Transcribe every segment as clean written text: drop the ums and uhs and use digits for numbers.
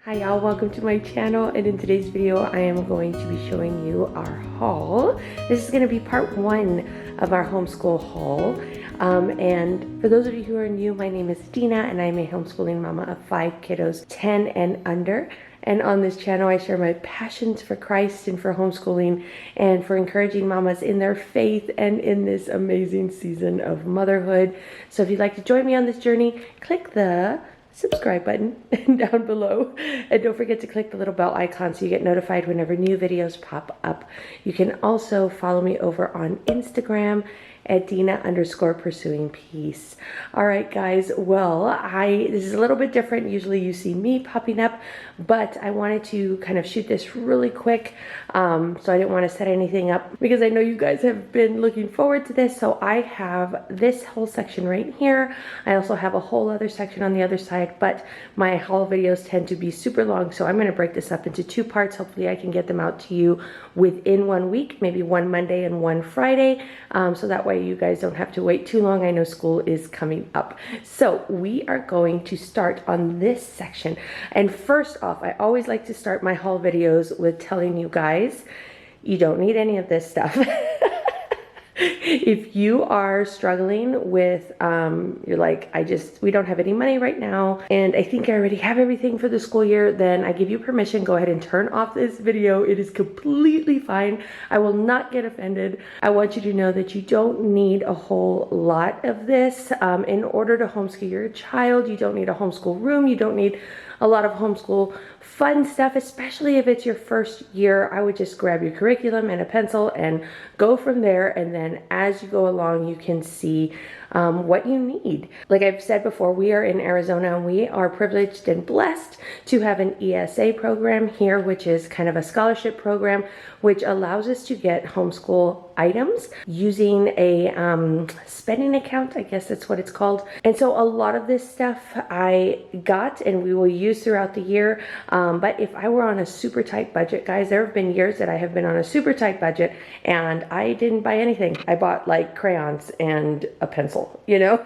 Hi y'all, welcome to my channel, and in today's video I am going to be showing you our haul. This is going to be part one of our homeschool haul. And for those of you who are new, my name is Dina and I'm a homeschooling mama of 5 kiddos, 10 and under. And on this channel I share my passions for Christ and for homeschooling and for encouraging mamas in their faith and in this amazing season of motherhood. So if you'd like to join me on this journey, click the subscribe button down below, and don't forget to click the little bell icon so you get notified whenever new videos pop up. You can also follow me over on Instagram at Dina_pursuing_peace. All right, guys. Well, this is a little bit different. Usually you see me popping up, but I wanted to kind of shoot this really quick. So I didn't want to set anything up because I know you guys have been looking forward to this. So I have this whole section right here. I also have a whole other section on the other side, but my haul videos tend to be super long. So I'm going to break this up into 2 parts. Hopefully I can get them out to you within 1 week, maybe one Monday and one Friday. So that way you guys don't have to wait too long. I know school is coming up. So we are going to start on this section. And first off, I always like to start my haul videos with telling you guys, you don't need any of this stuff. If you are struggling with, you're like, we don't have any money right now, and I think I already have everything for the school year, then I give you permission. Go ahead and turn off this video. It is completely fine. I will not get offended. I want you to know that you don't need a whole lot of this in order to homeschool your child. You don't need a homeschool room. You don't need a lot of homeschool fun stuff, especially if it's your first year. I would just grab your curriculum and a pencil and go from there, and then as you go along you can see what you need. Like I've said before, we are in Arizona and we are privileged and blessed to have an ESA program here, which is kind of a scholarship program which allows us to get homeschool items using a spending account, I guess that's what it's called. And so a lot of this stuff I got and we will use throughout the year. But if I were on a super tight budget, guys, there have been years that I have been on a super tight budget and I didn't buy anything. I bought like crayons and a pencil, you know?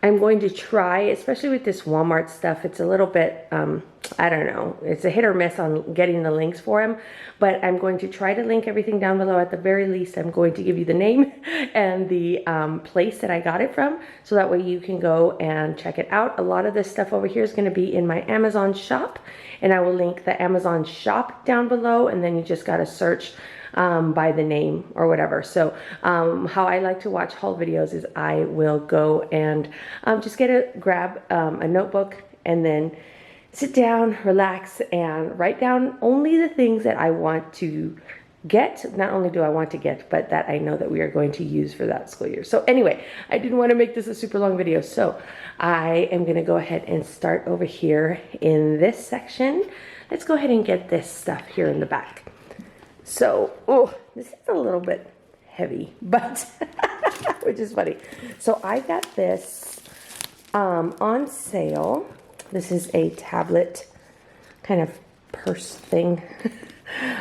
I'm going to try, especially with this Walmart stuff, it's a little bit, I don't know, it's a hit or miss on getting the links for them, but I'm going to try to link everything down below. At the very least, I'm going to give you the name and the place that I got it from, so that way you can go and check it out. A lot of this stuff over here is going to be in my Amazon shop, and I will link the Amazon shop down below, and then you just got to search by the name or whatever. So how I like to watch haul videos is I will go and just grab a notebook and then sit down, relax, and write down only the things that I want to get. Not only do I want to get, but that I know that we are going to use for that school year. So anyway, I didn't want to make this a super long video, so I am going to go ahead and start over here in this section. Let's go ahead and get this stuff here in the back. So, this is a little bit heavy, but which is funny. So I got this on sale. This is a tablet kind of purse thing.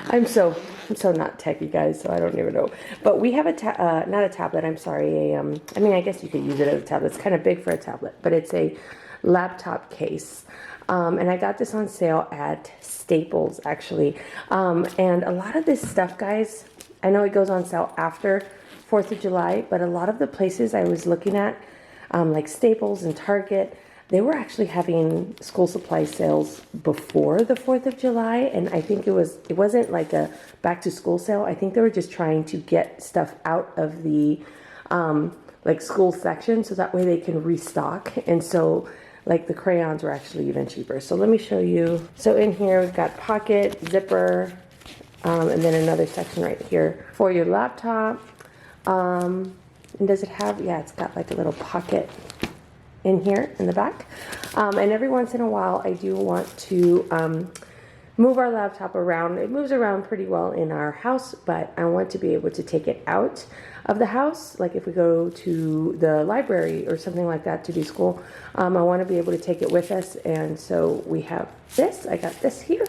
I'm so not techie, guys, so I don't even know. But we have not a tablet, I'm sorry, I mean, I guess you could use it as a tablet. It's kind of big for a tablet, but it's a laptop case. And I got this on sale at Staples, actually. And a lot of this stuff, guys, I know it goes on sale after 4th of July, but a lot of the places I was looking at, like Staples and Target, they were actually having school supply sales before the 4th of July. And I think it wasn't like a back to school sale. I think they were just trying to get stuff out of the like school section so that way they can restock. And so like the crayons were actually even cheaper. So let me show you. So in here we've got pocket, zipper, and then another section right here for your laptop. And does it have, yeah, it's got like a little pocket in here in the back. And every once in a while I do want to move our laptop around. It moves around pretty well in our house, but I want to be able to take it out of the house. Like if we go to the library or something like that to do school, I want to be able to take it with us. And so we have this. I got this here,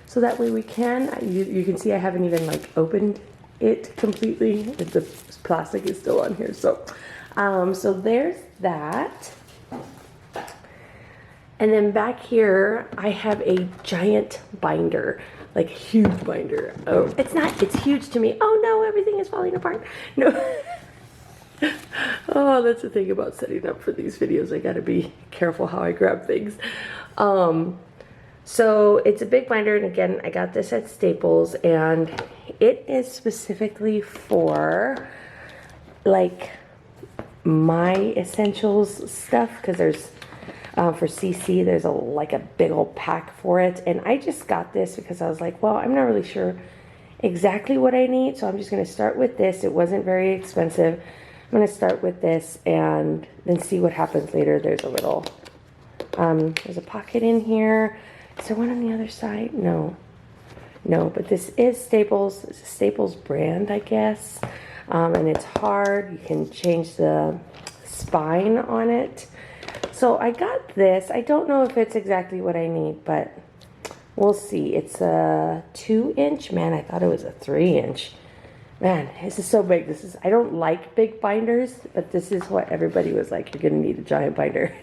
so that way we can. You can see I haven't even like opened it completely. The plastic is still on here. So, so there's that. And then back here, I have a giant binder, like huge binder. Oh, it's huge to me. Oh no, everything is falling apart. No. Oh, that's the thing about setting up for these videos. I gotta be careful how I grab things. So it's a big binder, and again, I got this at Staples, and it is specifically for like my essentials stuff, because there's for CC, there's like a big old pack for it, and I just got this because I was like, well, I'm not really sure exactly what I need, so I'm just going to start with this. It wasn't very expensive. I'm going to start with this and then see what happens later. There's a little, there's a pocket in here. Is there one on the other side? No, but this is Staples. It's a Staples brand, I guess, and it's hard. You can change the spine on it. So I got this. I don't know if it's exactly what I need, but we'll see. It's a 2-inch. Man, I thought it was a 3-inch. Man, this is so big. I don't like big binders, but this is what everybody was like, you're going to need a giant binder.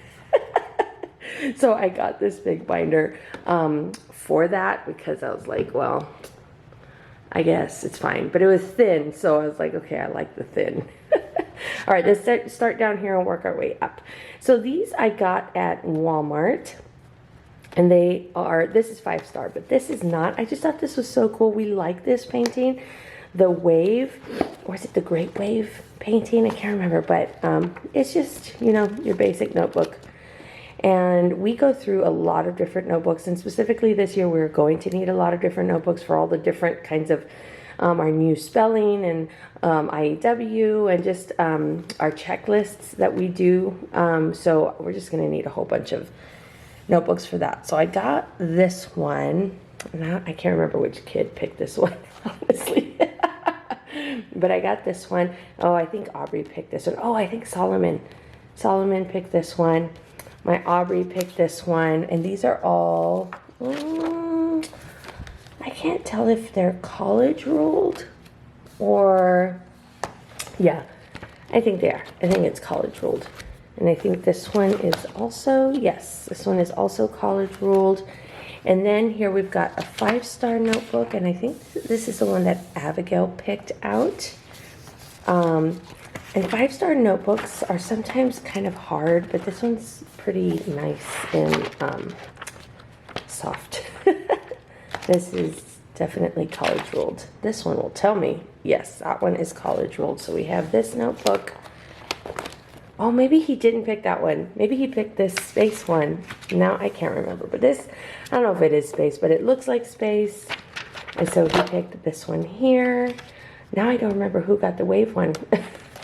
So I got this big binder for that, because I was like, well, I guess it's fine. But it was thin, so I was like, okay, I like the thin. All right, let's start down here and work our way up. So these I got at Walmart, and this is 5-star, but this is not. I just thought this was so cool. We like this painting, the wave, or is it the Great Wave painting? I can't remember, but it's just, you know, your basic notebook. And we go through a lot of different notebooks, and specifically this year we're going to need a lot of different notebooks for all the different kinds of our new spelling and IEW, and just our checklists that we do. So we're just going to need a whole bunch of notebooks for that. So I got this one. Now I can't remember which kid picked this one, honestly. But I got this one. Oh, I think Aubrey picked this one. Oh, I think Solomon picked this one. My Aubrey picked this one. And these are all, I can't tell if they're college ruled or, yeah, I think they are. I think it's college ruled. And I think this one is also, yes, this one is also college ruled. And then here we've got a 5-star notebook, and I think this is the one that Abigail picked out. And 5-star notebooks are sometimes kind of hard, but this one's pretty nice and soft. This is definitely college ruled. This one will tell me, yes, that one is college ruled. So we have this notebook. Oh, maybe he didn't pick that one. Maybe he picked this space one. Now I can't remember. But this, I don't know if it is space, but it looks like space. And so he picked this one here. Now I don't remember who got the wave one.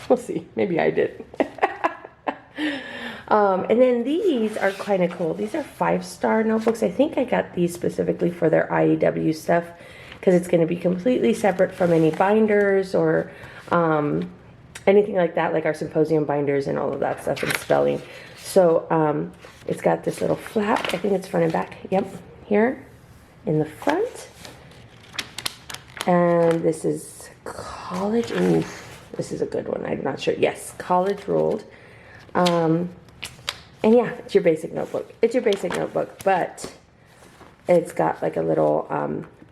We'll see. Maybe I did. And then these are kind of cool. These are 5-star notebooks. I think I got these specifically for their IEW stuff, because it's going to be completely separate from any binders or anything like that, like our symposium binders and all of that stuff and spelling. So it's got this little flap. I think it's front and back. Yep, here in the front. And this is college. Ooh, this is a good one. I'm not sure. Yes, college ruled. And yeah, it's your basic notebook. It's your basic notebook, but it's got like a little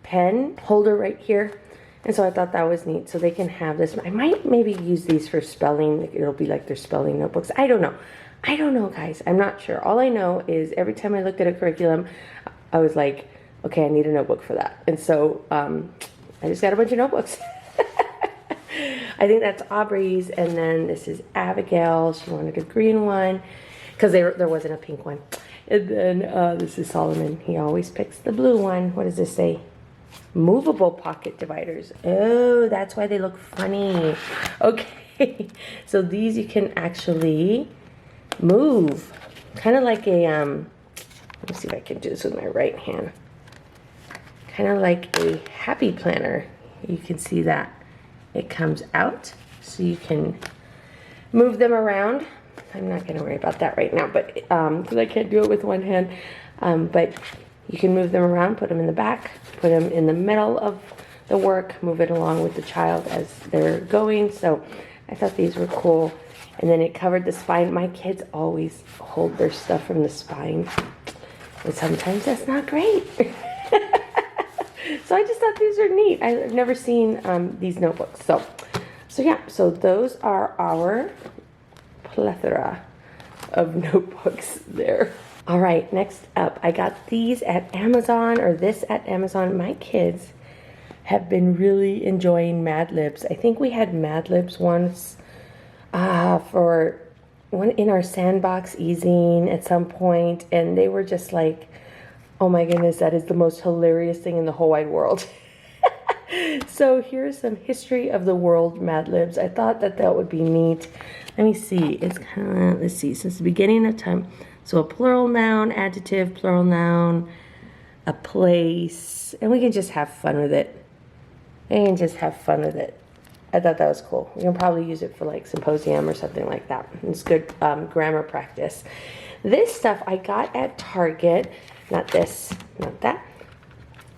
pen holder right here. And so I thought that was neat. So they can have this. I might maybe use these for spelling. It'll be like their spelling notebooks. I don't know. I don't know, guys. I'm not sure. All I know is every time I looked at a curriculum, I was like, okay, I need a notebook for that. And so I just got a bunch of notebooks. I think that's Aubrey's. And then this is Abigail. She wanted a green one, because there wasn't a pink one. And then this is Solomon. He always picks the blue one. What does this say? Movable pocket dividers. Oh, that's why they look funny. Okay. So these you can actually move. Kind of like a, let me see if I can do this with my right hand. Kind of like a happy planner. You can see that it comes out, so you can move them around. I'm not going to worry about that right now, but because I can't do it with one hand. But you can move them around, put them in the back, put them in the middle of the work, move it along with the child as they're going. So I thought these were cool. And then it covered the spine. My kids always hold their stuff from the spine. But sometimes that's not great. So I just thought these are neat. I've never seen these notebooks. So yeah, so those are our plethora of notebooks there. All right, next up, I got these at Amazon, or this at Amazon. My kids have been really enjoying Mad Libs. I think we had Mad Libs once for one in our sandbox easing at some point, and they were just like, oh my goodness, that is the most hilarious thing in the whole wide world. So here's some history of the world Mad Libs. I thought that would be neat. Let me see. It's kind of, let's see, since the beginning of time. So a plural noun, adjective, plural noun, a place, and we can just have fun with it. And just have fun with it. I thought that was cool. We can probably use it for like symposium or something like that. It's good grammar practice. This stuff I got at Target. Not this, not that.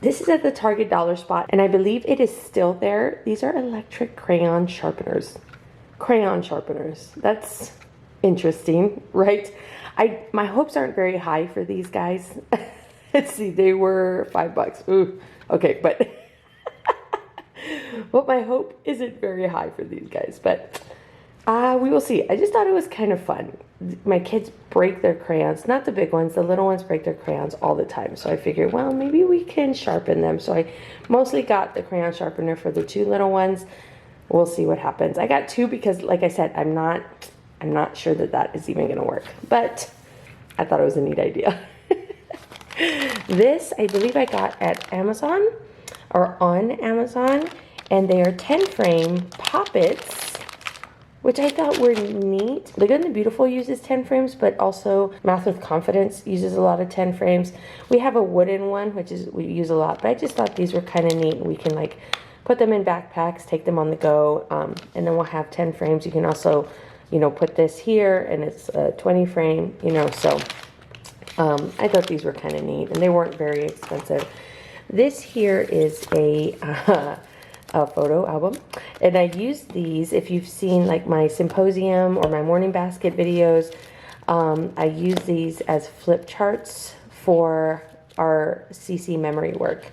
This is at the Target dollar spot, and I believe it is still there. These are electric crayon sharpeners. Crayon sharpeners. That's interesting, right? My hopes aren't very high for these guys. Let's see, they were $5. Ooh, okay, but but my hope isn't very high for these guys, but we will see. I just thought it was kind of fun. My kids break their crayons, not the big ones, the little ones break their crayons all the time. So I figured, well, maybe we can sharpen them. So I mostly got the crayon sharpener for the two little ones. We'll see what happens. I got two because, like I said, I'm not sure that is even going to work, but I thought it was a neat idea. This, I believe I got at Amazon or on Amazon, and they are 10-frame poppets, which I thought were neat. The Good and the Beautiful uses 10 frames, but also Math with Confidence uses a lot of 10 frames. We have a wooden one, which is we use a lot, but I just thought these were kind of neat. We can like put them in backpacks, take them on the go, and then we'll have 10 frames. You can also, you know, put this here, and it's a 20 frame, you know, so I thought these were kind of neat, and they weren't very expensive. This here is a photo album, and I use these. If you've seen like my symposium or my morning basket videos, I use these as flip charts for our CC memory work.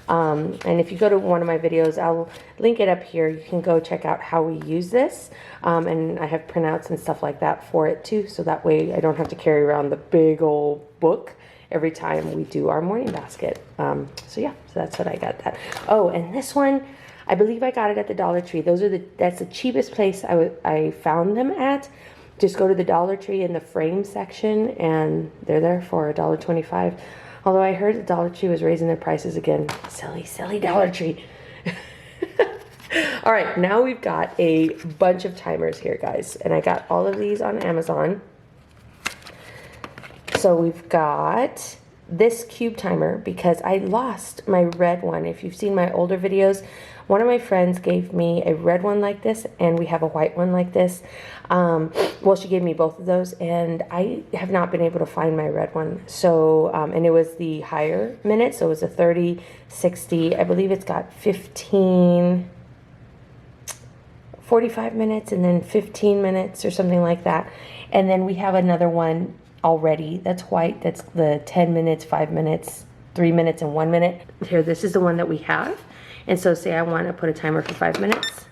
And if you go to one of my videos, I'll link it up here. You can go check out how we use this, and I have printouts and stuff like that for it too, so that way I don't have to carry around the big old book every time we do our morning basket. So yeah, so that's what I got that. Oh, and this one, I believe I got it at the Dollar Tree. That's the cheapest place I found them at. Just go to the Dollar Tree in the frame section, and they're there for $1.25. Although I heard the Dollar Tree was raising their prices again. Silly, silly Dollar Tree. All right, now we've got a bunch of timers here, guys. And I got all of these on Amazon. So we've got this cube timer because I lost my red one. If you've seen my older videos, one of my friends gave me a red one like this, and we have a white one like this. Well, she gave me both of those, and I have not been able to find my red one. So, and it was the higher minutes, so it was a 30, 60. I believe it's got 15, 45 minutes, and then 15 minutes or something like that. And then we have another one already that's white, that's the 10 minutes, 5 minutes, 3 minutes, and 1 minute. Here, this is the one that we have. And so say I want to put a timer for 5 minutes,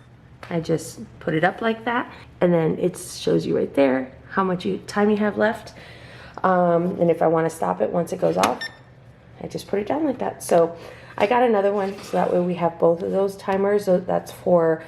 I just put it up like that, and then it shows you right there how much time you have left. And if I want to stop it once it goes off, I just put it down like that. So I got another one, so that way we have both of those timers. So that's for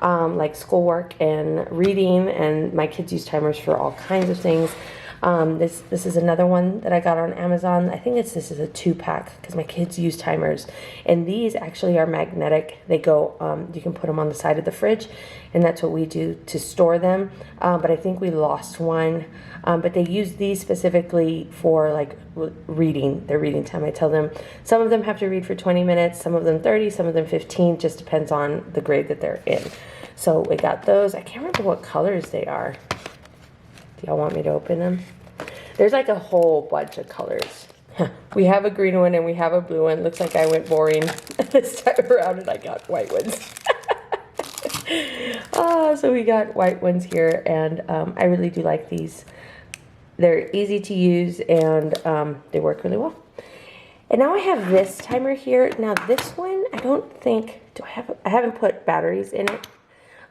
like schoolwork and reading, and my kids use timers for all kinds of things. This is another one that I got on Amazon. I think this is a 2-pack because my kids use timers, and these actually are magnetic. They go, you can put them on the side of the fridge, and that's what we do to store them. But I think we lost one. But they use these specifically for like reading, their reading time. I tell them some of them have to read for 20 minutes, some of them 30, some of them 15, just depends on the grade that they're in. So we got those. I can't remember what colors they are. Do y'all want me to open them? There's like a whole bunch of colors. We have a green one and we have a blue one. Looks like I went boring this time around and I got white ones. So we got white ones here, and I really do like these. They're easy to use, and they work really well. And now I have this timer here. Now this one, I don't think, I haven't put batteries in it,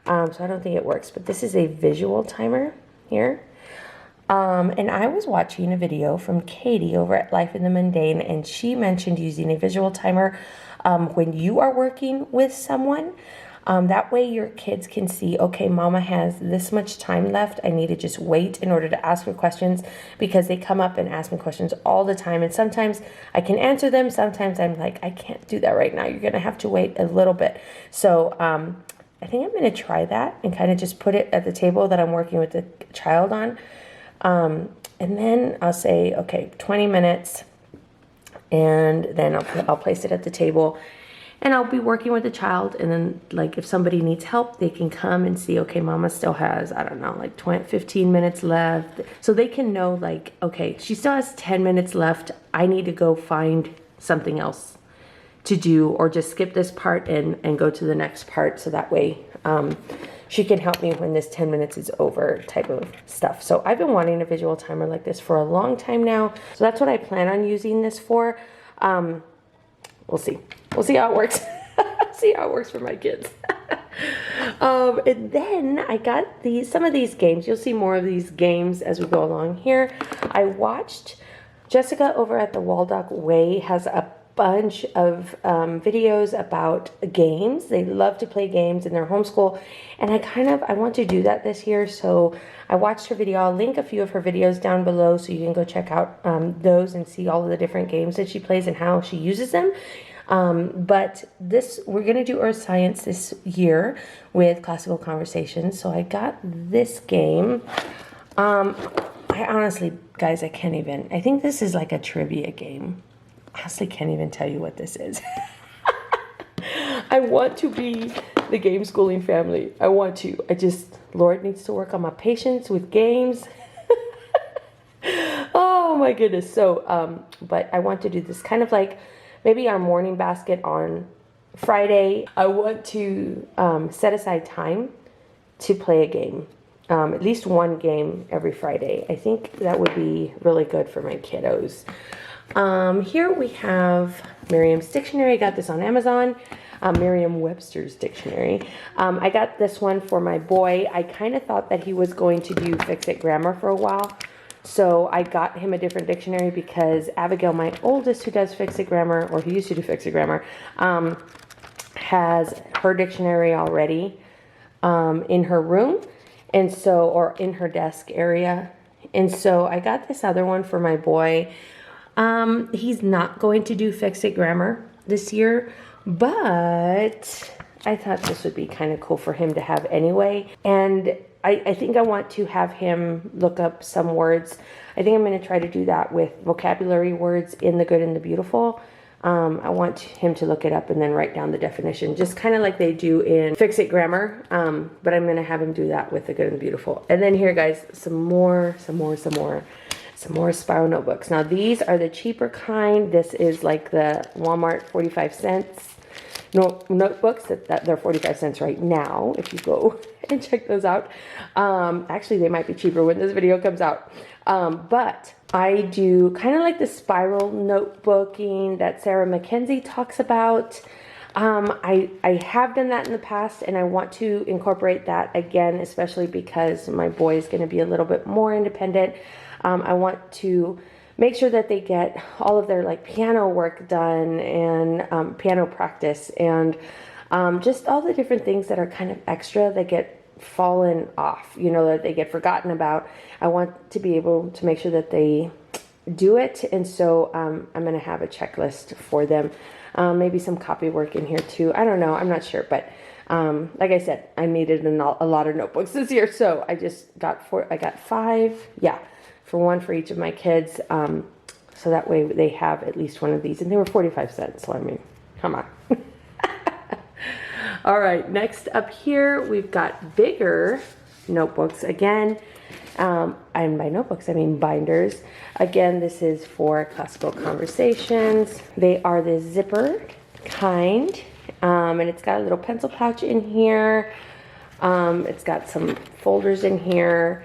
so I don't think it works. But this is a visual timer here. And I was watching a video from Katie over at Life in the Mundane, and she mentioned using a visual timer when you are working with someone. That way your kids can see, okay, mama has this much time left. I need to just wait in order to ask her questions, because they come up and ask me questions all the time. And sometimes I can answer them. Sometimes I'm like, I can't do that right now. You're going to have to wait a little bit. So I think I'm going to try that and kind of just put it at the table that I'm working with the child on. And then I'll say, okay, 20 minutes. And then I'll place it at the table. And I'll be working with the child, and then, like, if somebody needs help, they can come and see, okay, mama still has, I don't know, like 15 minutes left. So they can know, like, okay, she still has 10 minutes left. I need to go find something else to do, or just skip this part and go to the next part. So that way she can help me when this 10 minutes is over, type of stuff. So I've been wanting a visual timer like this for a long time now. So that's what I plan on using this for. We'll see. We'll see how it works. See how it works for my kids. And then I got some of these games. You'll see more of these games as we go along here. I watched Jessica over at the Waldock Way has a bunch of videos about games. They love to play games in their homeschool, and I want to do that this year. So I watched her video. I'll link a few of her videos down below so you can go check out those and see all of the different games that she plays and how she uses them. But we're going to do Earth Science this year with Classical Conversations. So I got this game. I honestly, guys, I think this is like a trivia game. Honestly, can't even tell you what this is. I want to be the game schooling family. I want to. Lord needs to work on my patience with games. Oh my goodness. So, but I want to do this kind of like maybe our morning basket on Friday. I want to set aside time to play a game. At least one game every Friday. I think that would be really good for my kiddos. Here we have Merriam's Dictionary. I got this on Amazon. Merriam-Webster's Dictionary. I got this one for my boy. I kind of thought that he was going to do Fix-It Grammar for a while. So I got him a different dictionary because Abigail, my oldest, who does Fix-It Grammar, or who used to do Fix-It Grammar, has her dictionary already in her room, and so, or in her desk area. And so I got this other one for my boy. He's not going to do Fix-It Grammar this year, but I thought this would be kind of cool for him to have anyway. And I think I want to have him look up some words. I think I'm going to try to do that with vocabulary words in The Good and the Beautiful. I want him to look it up and then write down the definition, just kind of like they do in Fix-It Grammar. But I'm going to have him do that with The Good and the Beautiful. And then here, guys, some more spiral notebooks. Now, these are the cheaper kind. This is like the Walmart 45 cents notebooks that they're 45 cents right now if you go and check those out. Actually, they might be cheaper when this video comes out. But I do kind of like the spiral notebooking that Sarah Mackenzie talks about. I have done that in the past, and I want to incorporate that again, especially because my boy is going to be a little bit more independent. I want to make sure that they get all of their like piano work done and piano practice and just all the different things that are kind of extra that get fallen off, that they get forgotten about. I want to be able to make sure that they do it. And so I'm going to have a checklist for them. Maybe some copy work in here too. I don't know. I'm not sure. But like I said, I needed a lot of notebooks this year. So I got 5. Yeah. For one for each of my kids, so that way they have at least one of these. And they were 45 cents, so I mean, come on. All right, next up here, we've got bigger notebooks again. And by notebooks, I mean binders. Again, this is for Classical Conversations. They are the zipper kind, and it's got a little pencil pouch in here. It's got some folders in here.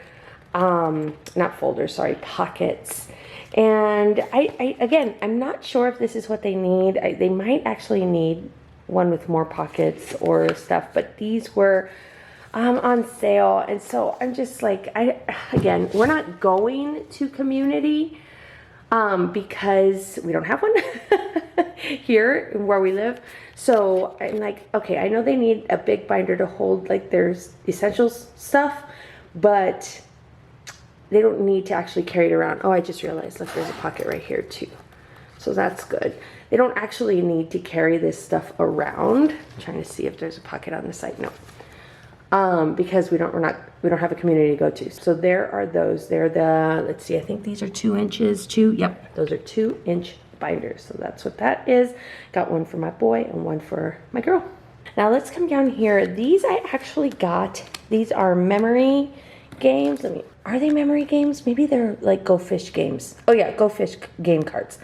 Not folders, sorry, pockets. And again, I'm not sure if this is what they need. They might actually need one with more pockets or stuff, but these were on sale. And so I'm just like, again, we're not going to community because we don't have one here where we live. So I'm like, okay, I know they need a big binder to hold like their essentials stuff, but they don't need to actually carry it around. Oh, I just realized, look, there's a pocket right here too. So that's good. They don't actually need to carry this stuff around. I'm trying to see if there's a pocket on the side. No. Because we don't have a community to go to. So there are those. They're the, let's see, I think these are 2 inches, yep, those are 2-inch binders. So that's what that is. Got one for my boy and one for my girl. Now let's come down here. These I actually got. These are memory games. Are they memory games? Maybe they're like Go Fish games. Oh yeah, Go Fish game cards.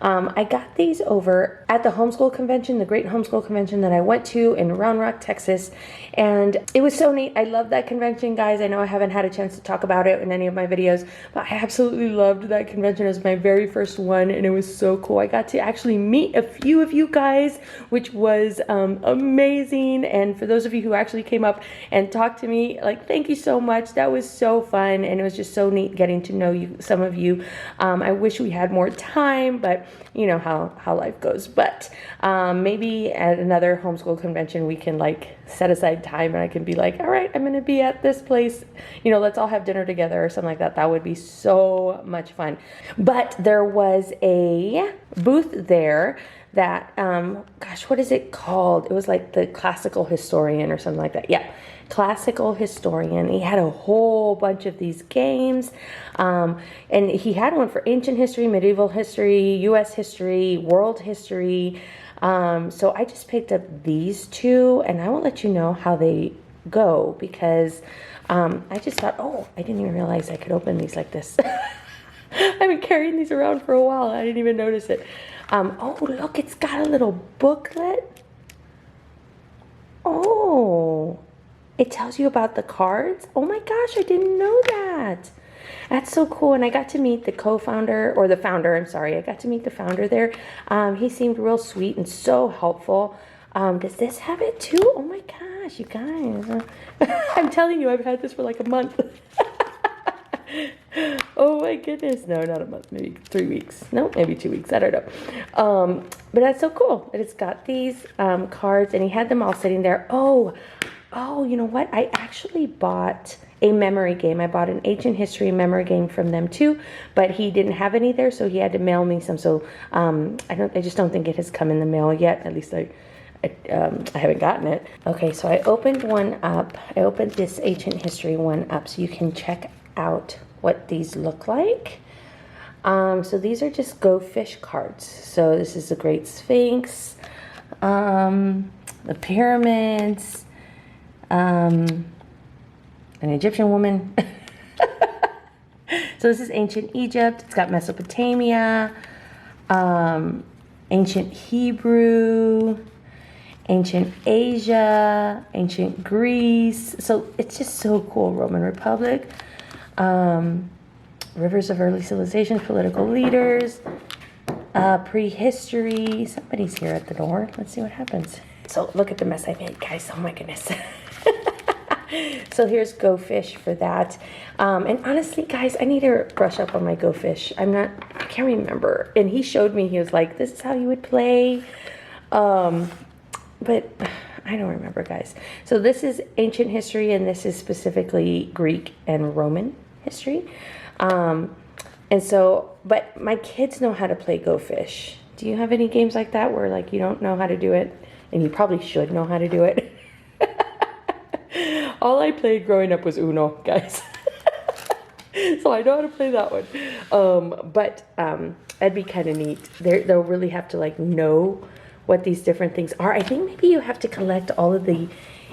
I got these over at the homeschool convention, the great homeschool convention that I went to in Round Rock, Texas. And it was so neat. I love that convention, guys. I know I haven't had a chance to talk about it in any of my videos, but I absolutely loved that convention. It was my very first one, and it was so cool. I got to actually meet a few of you guys, which was amazing. And for those of you who actually came up and talked to me, like, thank you so much. That was so fun, and it was just so neat getting to know you, some of you. I wish we had more time, but you know how life goes. But maybe at another homeschool convention we can like set aside time and I can be like, all right, I'm gonna be at this place, you know, let's all have dinner together or something like that. That would be so much fun. But there was a booth there that gosh, what is it called? It was like the classical historian or something like that. Yeah, classical historian. He had a whole bunch of these games, and he had one for ancient history, medieval history, U.S. history, world history. So I just picked up these two, and I will let you know how they go because I just thought, oh, I didn't even realize I could open these like this. I've been carrying these around for a while. I didn't even notice it. Oh, look, it's got a little booklet. Oh, it tells you about the cards. Oh my gosh, I didn't know that. That's so cool. And I got to meet the co-founder, or the founder, I'm sorry. I got to meet the founder there. He seemed real sweet and so helpful. Does this have it too? Oh my gosh, you guys. I'm telling you, I've had this for like a month. Oh my goodness. No, not a month, maybe 3 weeks. No, maybe 2 weeks. I don't know. But that's so cool that it's got these cards, and he had them all sitting there. Oh, you know what? I actually bought a memory game. I bought an ancient history memory game from them too, but he didn't have any there, so he had to mail me some. So I just don't think it has come in the mail yet. At least I haven't gotten it. Okay, so I opened one up. I opened this ancient history one up so you can check out what these look like. So these are just Go Fish cards. So this is the Great Sphinx, the pyramids, an Egyptian woman. So this is ancient Egypt. It's got Mesopotamia, ancient Hebrew, ancient Asia, ancient Greece. So it's just so cool. Roman Republic, rivers of early civilizations, political leaders, prehistory. Somebody's here at the door. Let's see what happens. So look at the mess I made, guys. Oh my goodness. So here's Go Fish for that. And honestly, guys, I need to brush up on my Go Fish. I can't remember. And he showed me, he was like, this is how you would play. But I don't remember, guys. So this is ancient history, and this is specifically Greek and Roman history. And so, but my kids know how to play Go Fish. Do you have any games like that where like you don't know how to do it? And you probably should know how to do it. All I played growing up was Uno, guys. So I know how to play that one. But that'd be kind of neat. They'll really have to like know what these different things are. I think maybe you have to collect all of the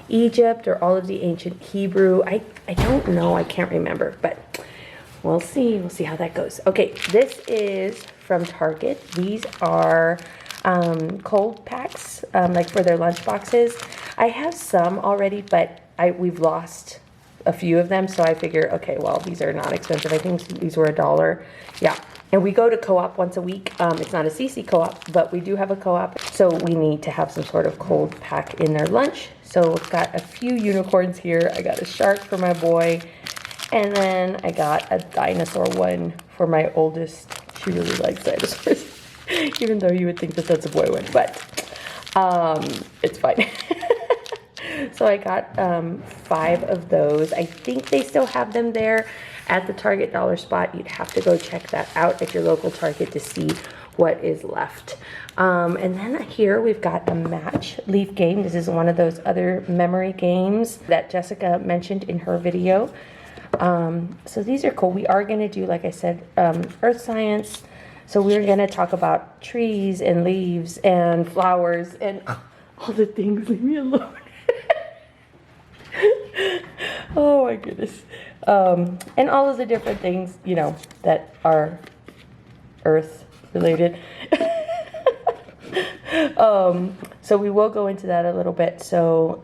Egypt or all of the ancient Hebrew. I don't know. I can't remember. But we'll see. We'll see how that goes. Okay, this is from Target. These are cold packs, like for their lunch boxes. I have some already, but we've lost a few of them, so I figure, okay, well, these are not expensive. I think these were $1. Yeah, And we go to co-op once a week. It's not a CC co-op, but we do have a co-op. So we need to have some sort of cold pack in their lunch. So I've got a few unicorns here. I got a shark for my boy. And then I got a dinosaur one for my oldest. She really likes dinosaurs. Even though you would think that that's a boy one, but it's fine. So I got 5 of those. I think they still have them there at the Target dollar spot. You'd have to go check that out at your local Target to see what is left. And then here we've got a match leaf game. This is one of those other memory games that Jessica mentioned in her video. So these are cool. We are going to do, like I said, earth science. So we're going to talk about trees and leaves and flowers and all the things. Leave me alone. Oh my goodness. And all of the different things, you know, that are earth related. So we will go into that a little bit. So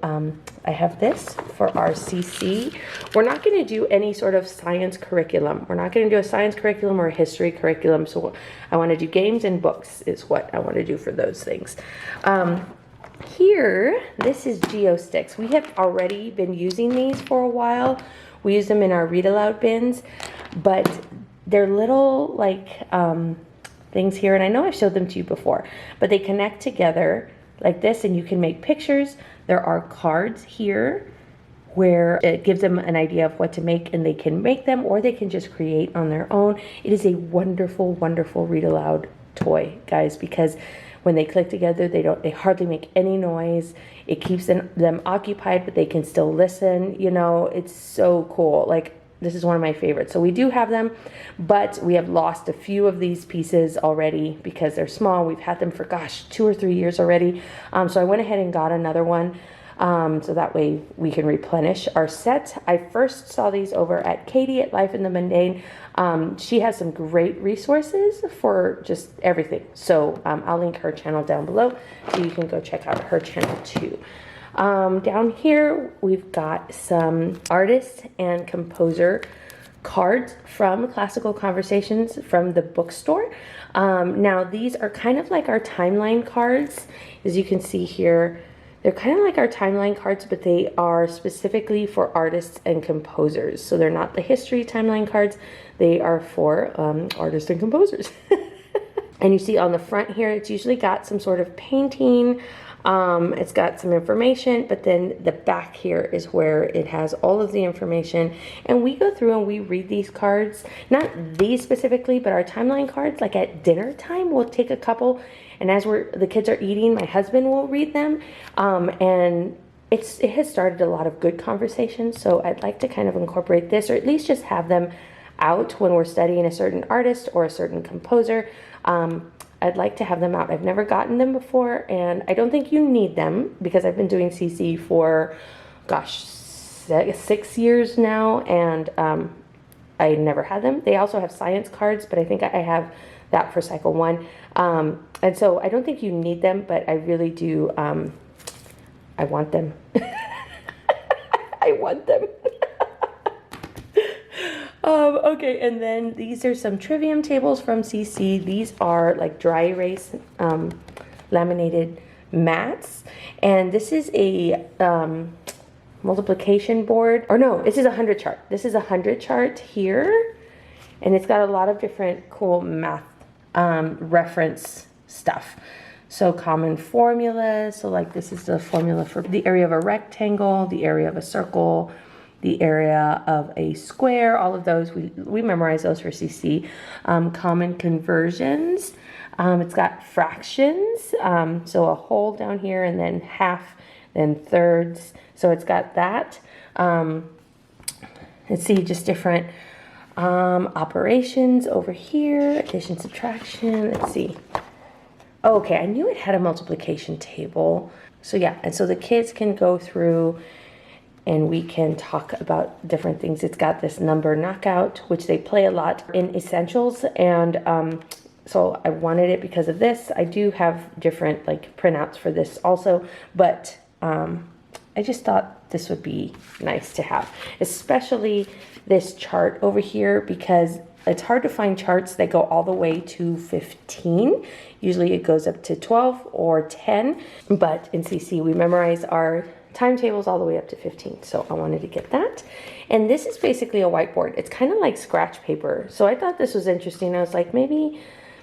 I have this for our CC. We're not going to do any sort of science curriculum. We're not going to do a science curriculum or a history curriculum. So I want to do games and books is what I want to do for those things. Here, this is GeoSticks. We have already been using these for a while. We use them in our read aloud bins, but they're little like things here, and I know I've showed them to you before, but they connect together like this and you can make pictures. There are cards here where it gives them an idea of what to make, and they can make them or they can just create on their own. It is a wonderful, wonderful read aloud toy, guys, because when they click together, they hardly make any noise. It keeps them occupied, but they can still listen. You know, it's so cool. Like, this is one of my favorites. So we do have them, but we have lost a few of these pieces already because they're small. We've had them for, gosh, 2 or 3 years already. So I went ahead and got another one. So that way we can replenish our set. I first saw these over at Katie at Life in the Mundane. She has some great resources for just everything. So I'll link her channel down below so you can go check out her channel too. Down here we've got some artist and composer cards from Classical Conversations from the bookstore. Now these are kind of like our timeline cards. As you can see here, they're kind of like our timeline cards, but they are specifically for artists and composers. So they're not the history timeline cards. They are for artists and composers. And you see on the front here, it's usually got some sort of painting. It's got some information, but then the back here is where it has all of the information. And we go through and we read these cards, not these specifically, but our timeline cards, like at dinner time, we'll take a couple. And as the kids are eating, my husband will read them. And it has started a lot of good conversations. So I'd like to kind of incorporate this, or at least just have them out when we're studying a certain artist or a certain composer. I'd like to have them out. I've never gotten them before, and I don't think you need them because I've been doing CC for, gosh, 6 years now, and I never had them. They also have science cards, but I think I have that for Cycle 1. And so I don't think you need them, but I really do, I want them. I want them. Okay, and then these are some trivium tables from CC. These are like dry erase laminated mats, and this is a multiplication board, or no, this is a 100 chart. This is a 100 chart here, and it's got a lot of different cool math reference stuff. So common formulas, so like this is the formula for the area of a rectangle, the area of a circle, the area of a square, all of those, we memorize those for CC. Common conversions, it's got fractions, so a whole down here and then half, then thirds. So it's got that. Let's see, just different operations over here, addition, subtraction, let's see. Okay, I knew it had a multiplication table. So yeah, and so the kids can go through and we can talk about different things. It's got this number knockout, which they play a lot in Essentials, and so I wanted it because of this. I do have different like printouts for this also, but I just thought this would be nice to have, especially this chart over here, because it's hard to find charts that go all the way to 15. Usually it goes up to 12 or 10, but in CC we memorize our timetables all the way up to 15. So I wanted to get that. And this is basically a whiteboard. It's kind of like scratch paper. So I thought this was interesting. I was like, maybe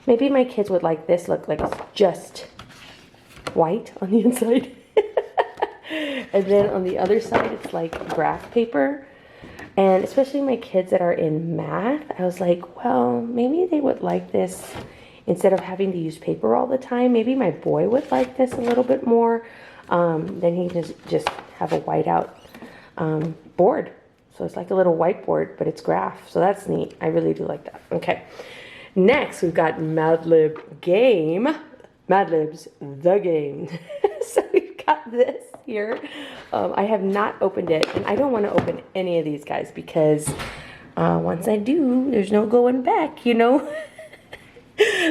my kids would like this. Look like it's just white on the inside. And then on the other side, it's like graph paper. And especially my kids that are in math, I was like, well, maybe they would like this instead of having to use paper all the time. Maybe my boy would like this a little bit more. Then he can just have a whiteout board. So it's like a little whiteboard, but it's graph. So that's neat. I really do like that. Okay. Next, we've got Mad Lib Game. Mad Libs, the game. So we've got this here. I have not opened it, and I don't want to open any of these guys because once I do, there's no going back, you know?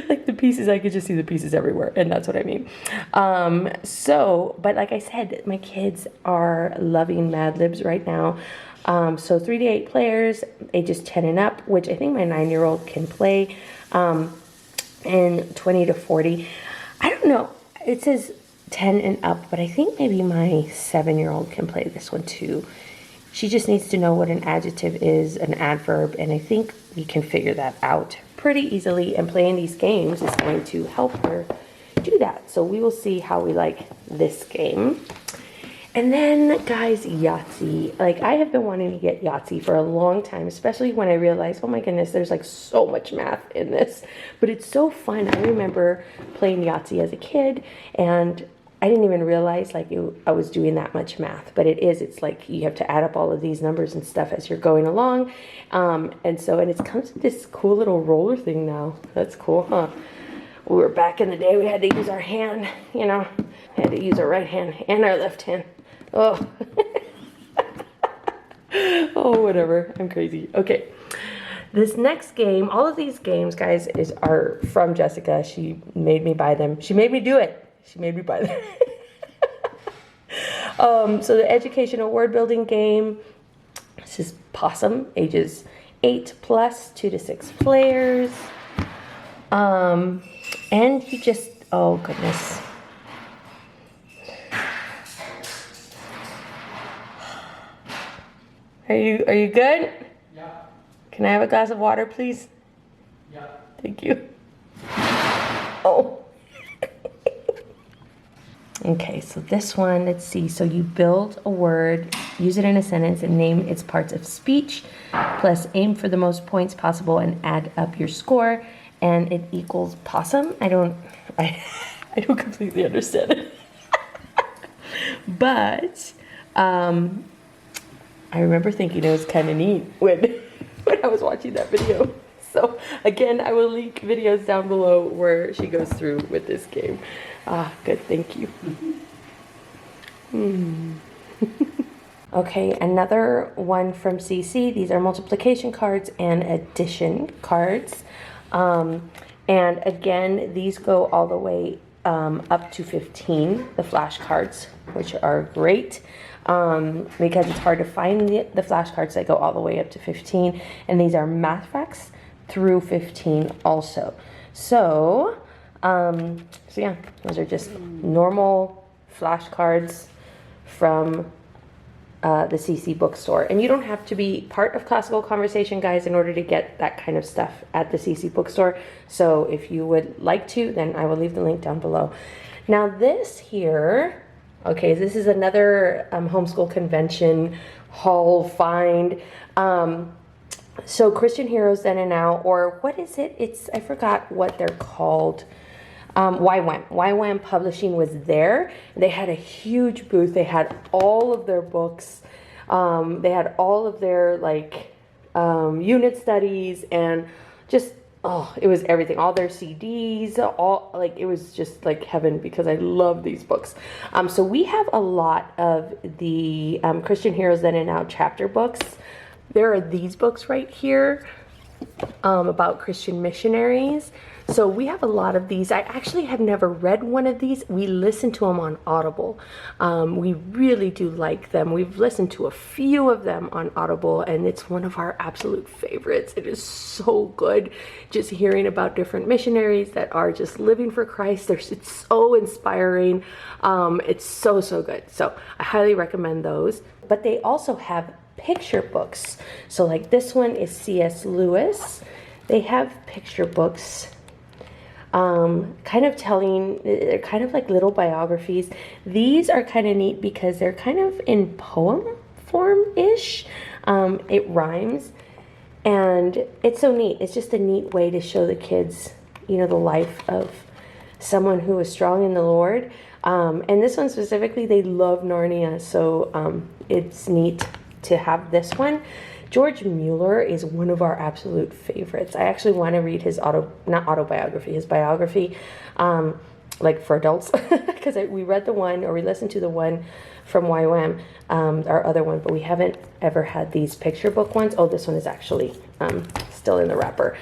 Like the pieces, I could just see the pieces everywhere, and that's what I mean. But like I said, my kids are loving Mad Libs right now. So 3 to 8 players, ages 10 and up, which I think my 9-year-old can play, and 20 to 40. I don't know. It says 10 and up, but I think maybe my 7-year-old can play this one too. She just needs to know what an adjective is, an adverb, and I think we can figure that out pretty easily, and playing these games is going to help her do that. So we will see how we like this game. And then, guys, Yahtzee. Like, I have been wanting to get Yahtzee for a long time, especially when I realized, oh my goodness, there's like so much math in this. But it's so fun. I remember playing Yahtzee as a kid, and I didn't even realize like I was doing that much math. But it's like you have to add up all of these numbers and stuff as you're going along. And it comes with this cool little roller thing now. That's cool, huh? We were back in the day, we had to use our hand, you know. We had to use our right hand and our left hand. Oh, oh, whatever. I'm crazy. Okay. This next game, all of these games, guys, are from Jessica. She made me buy them. She made me do it. She made me buy them. So the educational word building game, this is Possum, ages 8 plus, 2 to 6 players. And you just, oh goodness. Are you good? Yeah. Can I have a glass of water, please? Yeah. Thank you. Oh. Okay, so this one, let's see. So you build a word, use it in a sentence, and name its parts of speech, plus aim for the most points possible and add up your score, and it equals possum. I don't completely understand it. But I remember thinking it was kind of neat when I was watching that video. So again, I will link videos down below where she goes through with this game. Good, thank you. Okay, another one from CC. These are multiplication cards and addition cards. And again, these go all the way up to 15, the flashcards, which are great. Because it's hard to find the flashcards that go all the way up to 15, and these are math facts through 15 also. So yeah, those are just normal flashcards from the CC bookstore. And you don't have to be part of Classical Conversation, guys, in order to get that kind of stuff at the CC bookstore. So if you would like to, then I will leave the link down below. Now this here, okay, this is another homeschool convention haul find. So Christian Heroes Then and Now, or what is it? I forgot what they're called. YWAM Publishing was there. They had a huge booth. They had all of their books. They had all of their unit studies, and just it was everything. All their CDs, it was just like heaven, because I love these books. So we have a lot of the Christian Heroes Then and Now chapter books. There are these books right here about Christian missionaries. So we have a lot of these. I actually have never read one of these. We listen to them on Audible. We really do like them. We've listened to a few of them on Audible, and it's one of our absolute favorites. It is so good just hearing about different missionaries that are just living for Christ. It's so inspiring. It's so, so good. So I highly recommend those. But they also have picture books. So like this one is C.S. Lewis. They have picture books. Kind of telling, they're kind of like little biographies. These are kind of neat because they're kind of in poem form-ish. It rhymes, and it's so neat. It's just a neat way to show the kids, you know, the life of someone who is strong in the Lord. And this one specifically, they love Narnia, so it's neat to have this one. George Mueller is one of our absolute favorites. I actually want to read his his biography, like for adults, because we read the one, or we listened to the one from YWAM, our other one, but we haven't ever had these picture book ones. Oh, this one is actually still in the wrapper.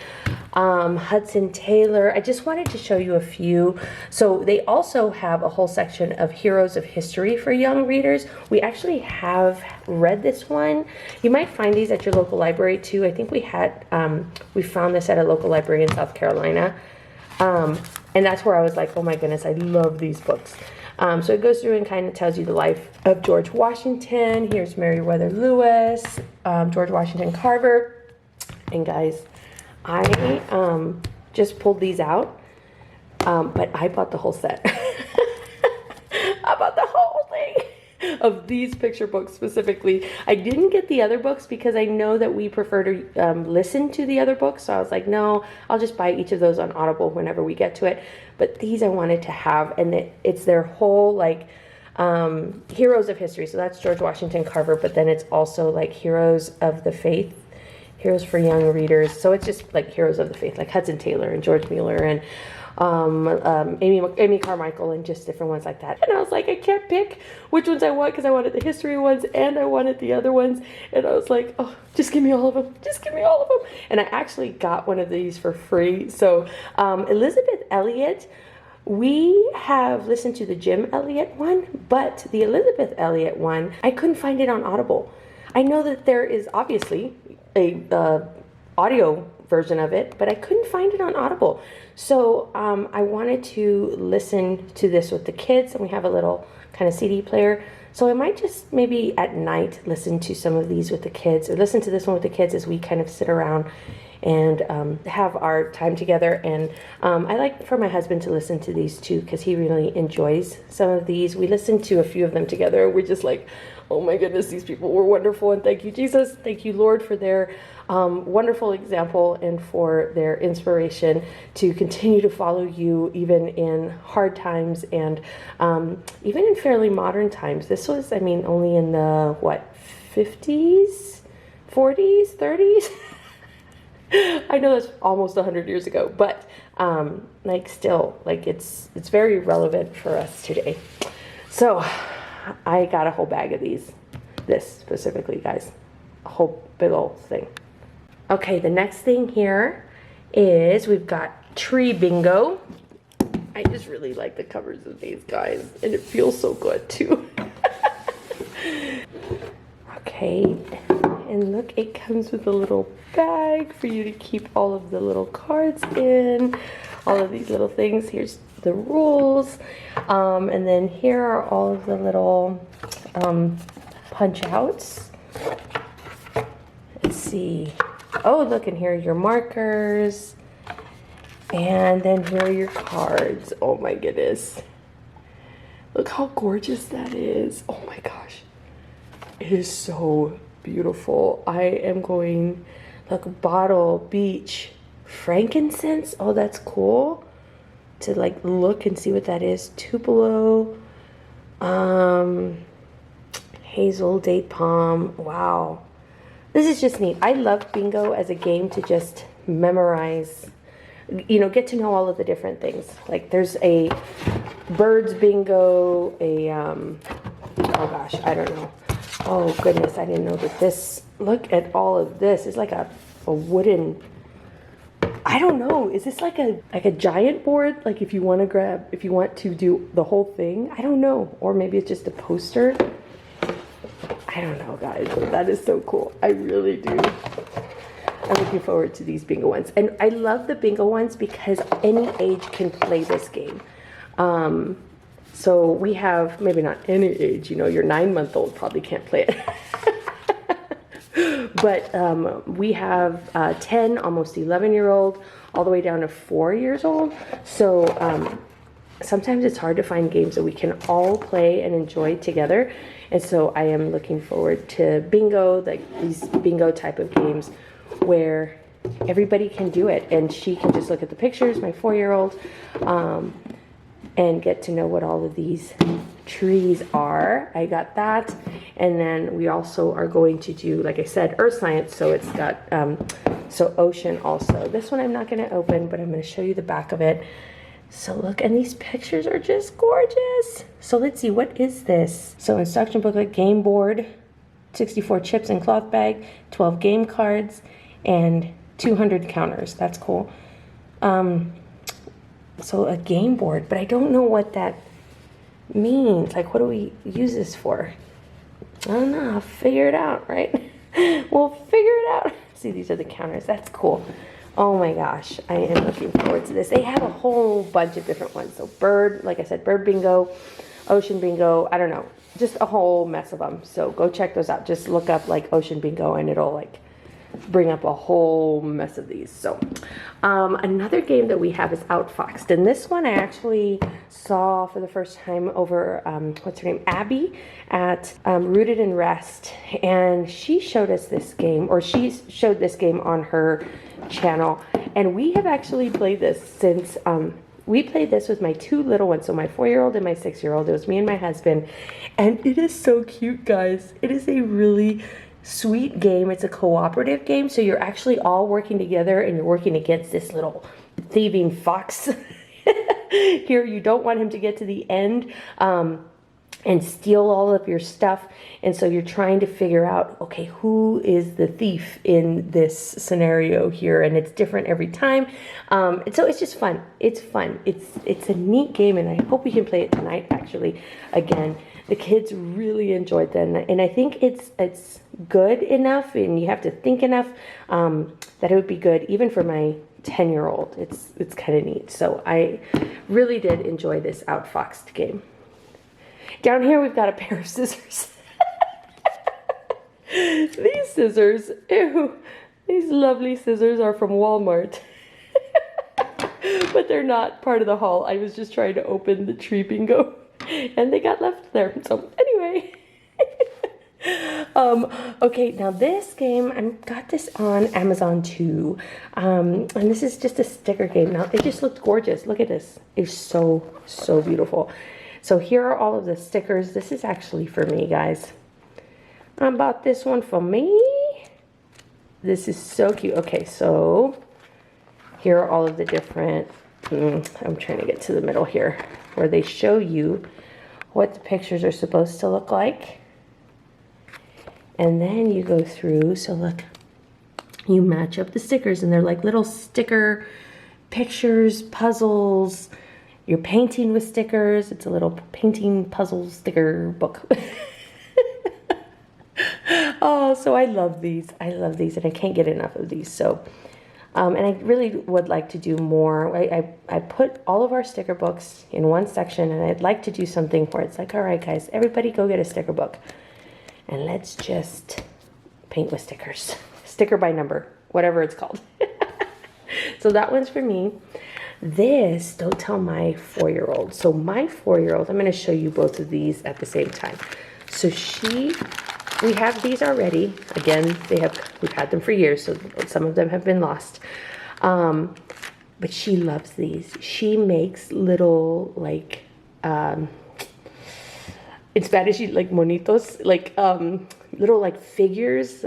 Hudson Taylor. I just wanted to show you a few. So they also have a whole section of heroes of history for young readers. We actually have read this one. You might find these at your local library too. I think we found this at a local library in South Carolina. And that's where I was like, oh my goodness, I love these books. So it goes through and kind of tells you the life of George Washington. Here's Meriwether Lewis, George Washington Carver. And guys, I just pulled these out, but I bought the whole set. I bought the whole thing of these picture books specifically. I didn't get the other books because I know that we prefer to listen to the other books. So I was like, no, I'll just buy each of those on Audible whenever we get to it. But these I wanted to have, and it's their whole like heroes of history. So that's George Washington Carver, but then it's also like heroes of the faith. Heroes for young readers. So it's just like heroes of the faith, like Hudson Taylor and George Mueller and Amy Carmichael and just different ones like that. And I was like, I can't pick which ones I want because I wanted the history ones and I wanted the other ones. And I was like, oh, just give me all of them. Just give me all of them. And I actually got one of these for free. So Elizabeth Elliot, we have listened to the Jim Elliot one, but the Elizabeth Elliot one, I couldn't find it on Audible. I know that there is obviously a audio version of it, but I couldn't find it on Audible. So I wanted to listen to this with the kids, and we have a little kind of CD player. So I might just maybe at night listen to some of these with the kids, or listen to this one with the kids as we kind of sit around and have our time together. And I like for my husband to listen to these too, because he really enjoys some of these. We listened to a few of them together. We're just like, oh my goodness, these people were wonderful, and thank you, Jesus. Thank you, Lord, for their wonderful example and for their inspiration to continue to follow you even in hard times and even in fairly modern times. This was, I mean, only in the, 50s, 40s, 30s? I know that's almost 100 years ago, but like still, like it's very relevant for us today. So I got a whole bag of these. This specifically, guys. A whole big old thing. Okay, the next thing here is we've got Tree Bingo. I just really like the covers of these, guys. And it feels so good, too. Okay, and look, it comes with a little bag for you to keep all of the little cards in. All of these little things. Here's the rules. And then here are all of the little punch outs. Let's see. Oh, look, and here are your markers. And then here are your cards. Oh my goodness. Look how gorgeous that is. Oh my gosh. It is so beautiful. I am going, look, bottle, beach, frankincense. Oh, that's cool. To like look and see what that is. Tupelo, hazel, date palm. Wow. This is just neat. I love bingo as a game to just memorize, you know, get to know all of the different things. Like there's a birds bingo, a, oh gosh, I don't know. Oh goodness, I didn't know that this, look at all of this. It's like a wooden, I I don't know. Is this like a giant board? Like if you want to do the whole thing? I don't know. Or maybe it's just a poster. I don't know, guys. That is so cool. I really do. I'm looking forward to these bingo ones. And I love the bingo ones because any age can play this game. So we have, maybe not any age, you know, your 9-month-old probably can't play it. But we have 10, almost 11-year-old, all the way down to 4 years old. So sometimes it's hard to find games that we can all play and enjoy together. And so I am looking forward to bingo, like these bingo type of games where everybody can do it. And she can just look at the pictures, my 4-year-old, and get to know what all of these trees are. I got that. And then we also are going to do, like I said, earth science. So it's got, so ocean also. This one I'm not going to open, but I'm going to show you the back of it. So look, and these pictures are just gorgeous. So let's see, what is this? So instruction booklet, game board, 64 chips and cloth bag, 12 game cards, and 200 counters. That's cool. So a game board, but I don't know what that means. Like, what do we use this for? I don't know. I'll figure it out, right? We'll figure it out. See, these are the counters. That's cool. Oh my gosh, I am looking forward to this. They have a whole bunch of different ones. So bird, like I said, bird bingo, ocean bingo, I don't know, just a whole mess of them. So go check those out. Just look up like ocean bingo and it'll like bring up a whole mess of these. So another game that we have is Outfoxed. And this one I actually saw for the first time over, what's her name, Abby at Rooted in Rest. And she showed us this game, or she showed this game on her channel. And we have actually played this since, we played this with my 2 little ones. So my 4-year-old and my 6-year-old. It was me and my husband. And it is so cute, guys. It is a really sweet game. It's a cooperative game, so you're actually all working together and you're working against this little thieving fox. Here, you don't want him to get to the end and steal all of your stuff, and so you're trying to figure out, okay, who is the thief in this scenario here, and it's different every time. And so it's just fun. It's fun. It's a neat game, and I hope we can play it tonight, actually, again. The kids really enjoyed them, and I think it's good enough, and you have to think enough that it would be good even for my 10-year-old. It's kind of neat. So I really did enjoy this Outfoxed game. Down here we've got a pair of scissors. These scissors, ew, these lovely scissors are from Walmart. But they're not part of the haul. I was just trying to open the tree bingo and they got left there. So anyway. Okay, now this game, I got this on Amazon too. And this is just a sticker game. Now, they just looked gorgeous. Look at this. It's so, so beautiful. So here are all of the stickers. This is actually for me, guys. I bought this one for me. This is so cute. Okay, so here are all of the different, I'm trying to get to the middle here, where they show you what the pictures are supposed to look like. And then you go through, so look, you match up the stickers, and they're like little sticker pictures, puzzles. You're painting with stickers. It's a little painting puzzle sticker book. Oh, so I love these. I love these, and I can't get enough of these. So, and I really would like to do more. I put all of our sticker books in one section, and I'd like to do something where it's like, all right, guys, everybody go get a sticker book. And let's just paint with stickers. Sticker by number, whatever it's called. So that one's for me. This, don't tell my 4-year-old. So my 4-year-old, I'm going to show you both of these at the same time. So we have these already. Again, we've had them for years, so some of them have been lost. But she loves these. She makes little, like, in Spanish, like monitos, like little like figures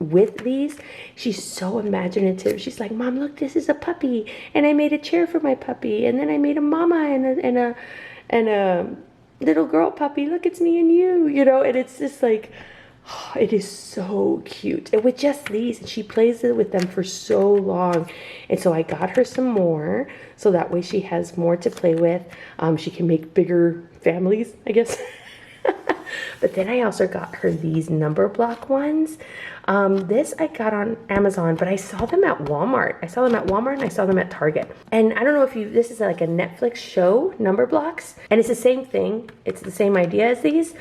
with these. She's so imaginative. She's like, Mom, look, this is a puppy, and I made a chair for my puppy, and then I made a mama and a little girl puppy. Look, it's me and you, you know. And it's just like, It is so cute. And with just these, she plays it with them for so long. And so I got her some more, so that way she has more to play with. She can make bigger families, I guess. But then I also got her these number block ones. This I got on Amazon, but I saw them at Walmart. I saw them at Walmart and I saw them at Target. And I don't know if this is like a Netflix show, number blocks. And it's the same thing. It's the same idea as these.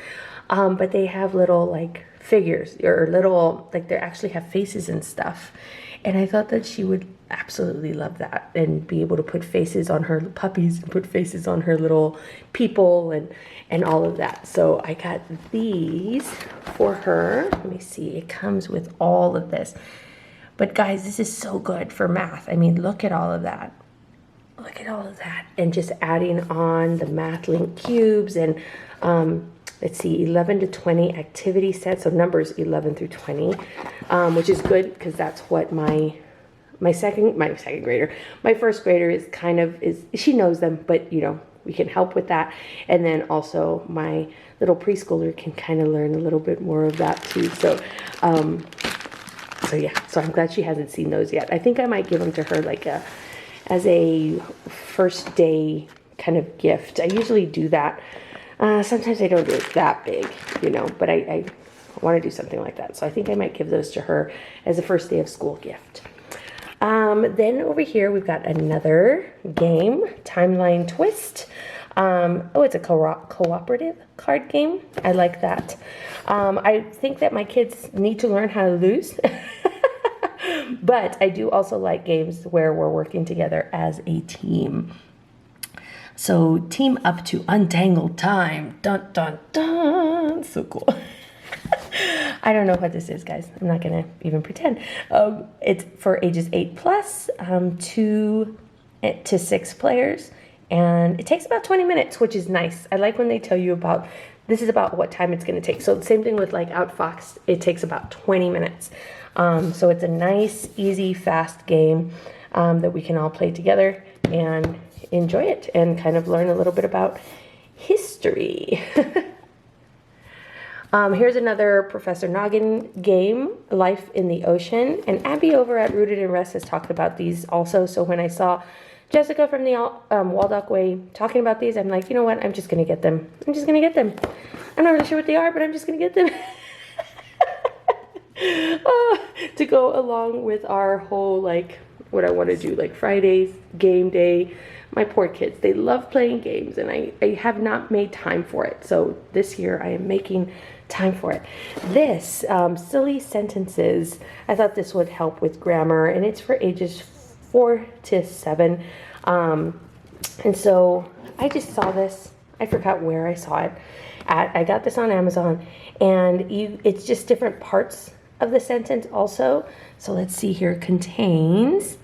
But they have little like figures, or little, like they actually have faces and stuff. And I thought that she would absolutely love that, and be able to put faces on her puppies and put faces on her little people and all of that. So I got these for her. Let me see, it comes with all of this. But guys, this is so good for math. I mean, look at all of that. Look at all of that. And just adding on the math link cubes and let's see, 11 to 20 activity sets, so numbers 11 through 20, which is good because that's what my first grader is she knows them, but you know, we can help with that. And then also my little preschooler can kind of learn a little bit more of that too. So yeah, so I'm glad she hasn't seen those yet. I think I might give them to her like as a first day kind of gift. I usually do that. Sometimes I don't do it that big, you know, but I want to do something like that. So I think I might give those to her as a first day of school gift. Then over here, we've got another game, Timeline Twist. Oh, it's a cooperative card game. I like that. I think that my kids need to learn how to lose. But I do also like games where we're working together as a team. So team up to untangled time. Dun, dun, dun. So cool. I don't know what this is, guys. I'm not going to even pretend. It's for ages 8+, 2 to 6 players. And it takes about 20 minutes, which is nice. I like when they tell you this is about what time it's going to take. So the same thing with like Outfox. It takes about 20 minutes. So it's a nice, easy, fast game that we can all play together and enjoy it and kind of learn a little bit about history. Here's another Professor Noggin game, Life in the Ocean. And Abby over at Rooted in Rest has talked about these also. So when I saw Jessica from the Waldock Way talking about these, I'm like, you know what? I'm just going to get them. I'm just going to get them. I'm not really sure what they are, but I'm just going to get them. To go along with our whole, like, what I want to do, like Fridays, game day. My poor kids, they love playing games, and I have not made time for it. So this year I am making time for it. This, silly sentences, I thought this would help with grammar, and it's for ages 4 to 7. And so I just saw this. I forgot where I saw it at. I got this on Amazon, and it's just different parts of the sentence also. So let's see here. Contains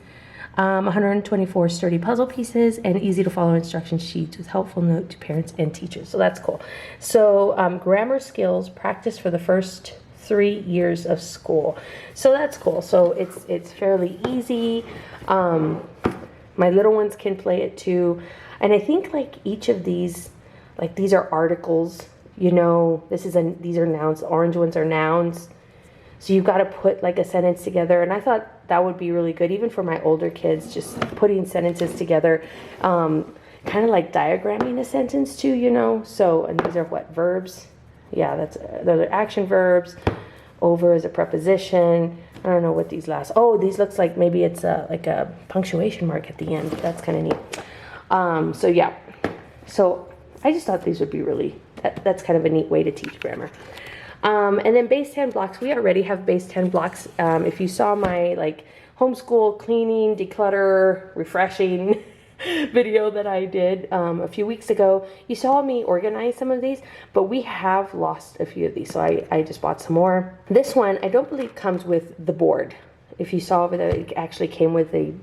124 sturdy puzzle pieces and easy to follow instruction sheets with helpful note to parents and teachers. So that's cool. So grammar skills practice for the first 3 years of school. So that's cool. So it's fairly easy. My little ones can play it too. And I think like each of these, like these are articles, you know, these are nouns. The orange ones are nouns. So you've got to put like a sentence together. And I thought that would be really good, even for my older kids, just putting sentences together, kind of like diagramming a sentence too, you know. So, and these are what, verbs? Yeah, those are action verbs. Over is a preposition. I don't know what these last. Oh, these looks like maybe it's like a punctuation mark at the end. That's kind of neat. So yeah. So I just thought these would be really, that's kind of a neat way to teach grammar. And then base 10 blocks. We already have base 10 blocks. If you saw my like homeschool cleaning, declutter, refreshing video that I did a few weeks ago, you saw me organize some of these, but we have lost a few of these. So I just bought some more. This one, I don't believe comes with the board. If you saw that, it actually came with a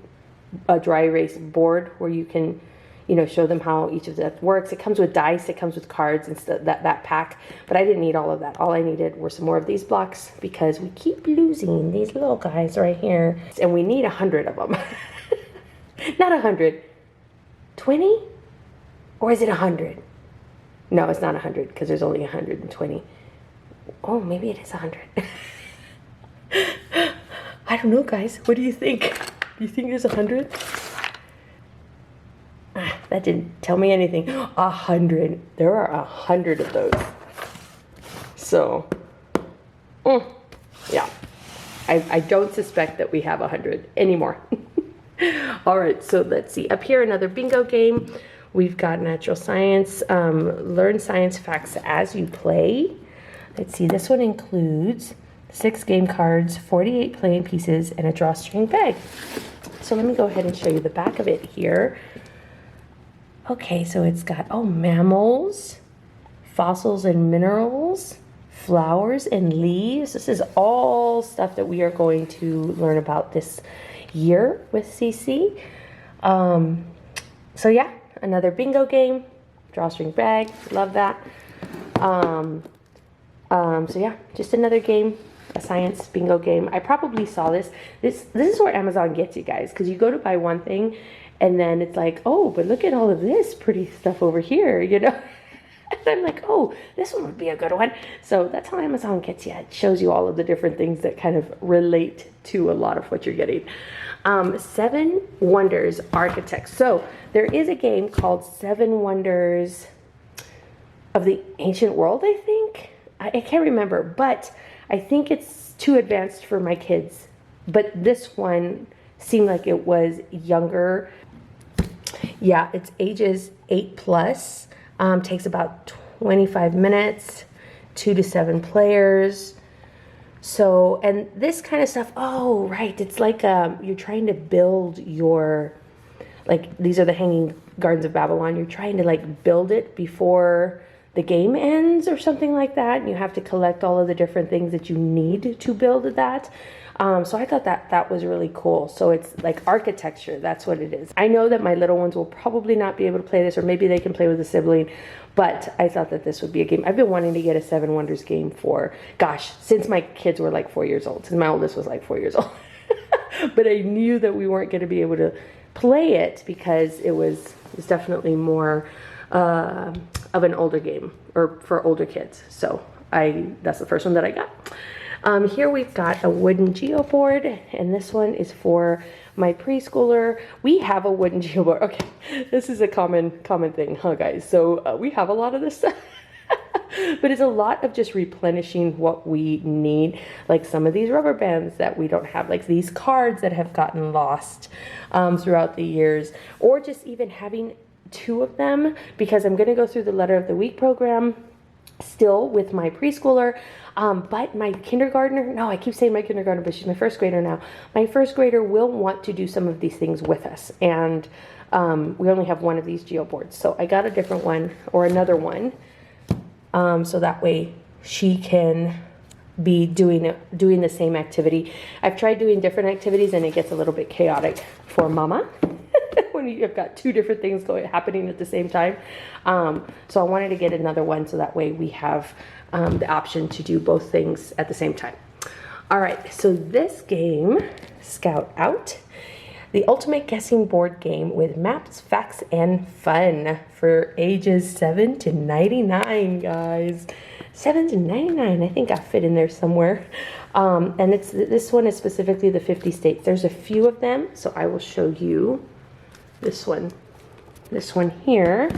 dry erase board where you can, you know, show them how each of that works. It comes with dice, it comes with cards and that pack, but I didn't need all of that. All I needed were some more of these blocks because we keep losing these little guys right here, and we need 100 of them. Not 100, 20, or is it 100? No, it's not 100 because there's only 120. Oh, maybe it is 100. I don't know, guys. What do you think? Do you think there's 100? That didn't tell me anything. 100. There are 100 of those. So, yeah. I don't suspect that we have 100 anymore. All right, so let's see. Up here, another bingo game. We've got natural science. Learn science facts as you play. Let's see. This one includes 6 game cards, 48 playing pieces, and a drawstring bag. So let me go ahead and show you the back of it here. Okay, so it's got, mammals, fossils and minerals, flowers and leaves. This is all stuff that we are going to learn about this year with CC. So yeah, another bingo game, drawstring bag, love that. So yeah, just another game, a science bingo game. I probably saw this. This is where Amazon gets you guys, because you go to buy one thing and then it's like, oh, but look at all of this pretty stuff over here, you know? And I'm like, oh, this one would be a good one. So that's how Amazon gets you. It shows you all of the different things that kind of relate to a lot of what you're getting. 7 Wonders Architects. So there is a game called 7 Wonders of the Ancient World, I think. I can't remember, but I think it's too advanced for my kids. But this one seemed like it was younger. Yeah, it's ages 8+. Takes about 25 minutes, 2 to 7 players. So, and this kind of stuff, oh, right, it's like you're trying to build your, like, these are the Hanging Gardens of Babylon. You're trying to, like, build it before the game ends or something like that. And you have to collect all of the different things that you need to build that. So I thought that was really cool. So it's like architecture, that's what it is. I know that my little ones will probably not be able to play this, or maybe they can play with a sibling, but I thought that this would be a game. I've been wanting to get a 7 Wonders game for, gosh, since my kids were like 4 years old, since my oldest was like 4 years old. But I knew that we weren't going to be able to play it because it was definitely more of an older game, or for older kids. So that's the first one that I got. Here we've got a wooden geoboard, and this one is for my preschooler. We have a wooden geoboard. Okay, this is a common thing, huh, guys? So we have a lot of this stuff. But it's a lot of just replenishing what we need, like some of these rubber bands that we don't have, like these cards that have gotten lost throughout the years, or just even having 2 of them, because I'm going to go through the Letter of the Week program still with my preschooler. But my kindergartner, no, I keep saying my kindergartner, but she's my first grader now. My first grader will want to do some of these things with us. And we only have one of these geoboards. So I got a different one, or another one. So that way she can be doing the same activity. I've tried doing different activities and it gets a little bit chaotic for mama when you've got 2 different things happening at the same time. So I wanted to get another one so that way we have the option to do both things at the same time. All right, so this game, Scout Out, the ultimate guessing board game with maps, facts, and fun for ages 7 to 99, guys. 7 to 99, I think I fit in there somewhere. And this one is specifically the 50 states. There's a few of them, so I will show you this one. This one here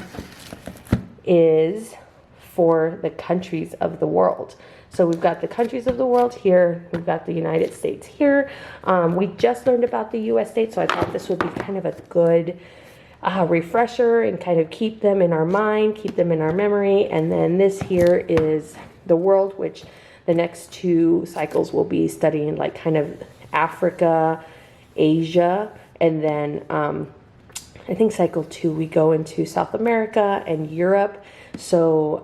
is for the countries of the world. So we've got the countries of the world here. We've got the United States here. We just learned about the US states, so I thought this would be kind of a good refresher and kind of keep them in our mind, keep them in our memory. And then this here is the world, which the next 2 cycles will be studying like kind of Africa, Asia, and then I think cycle 2 we go into South America and Europe. So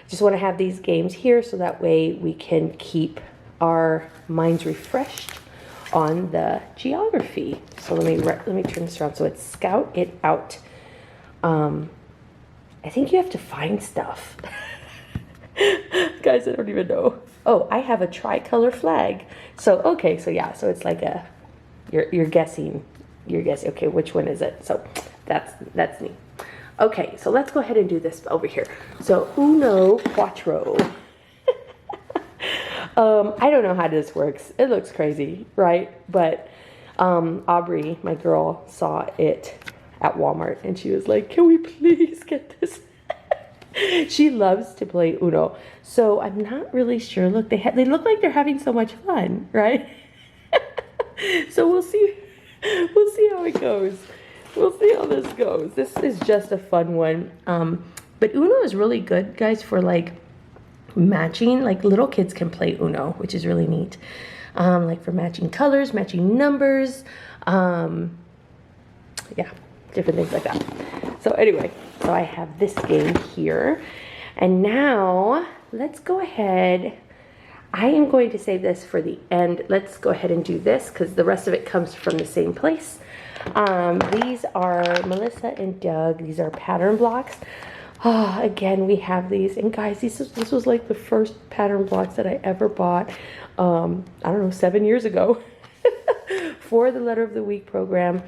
just want to have these games here so that way we can keep our minds refreshed on the geography. So let me turn this around. So it's Scout It Out. I think you have to find stuff. Guys, I don't even know. Oh, I have a tricolor flag. So okay, so yeah, so it's like you're guessing. Okay, which one is it? So that's neat. Okay, so let's go ahead and do this over here. So Uno Quattro. I don't know how this works. It looks crazy, right? But Aubrey, my girl, saw it at Walmart and she was like, can we please get this? She loves to play Uno. So I'm not really sure. Look, they look like they're having so much fun, right? So we'll see how it goes. We'll see how this goes. This is just a fun one. But Uno is really good, guys, for like matching. Like little kids can play Uno, which is really neat. Like for matching colors, matching numbers. Yeah, different things like that. So anyway, so I have this game here. And now let's go ahead. I am going to save this for the end. Let's go ahead and do this because the rest of it comes from the same place. These are Melissa and Doug. These are pattern blocks. Oh, again, we have these. And guys, this was like the first pattern blocks that I ever bought, I don't know, 7 years ago for the Letter of the Week program.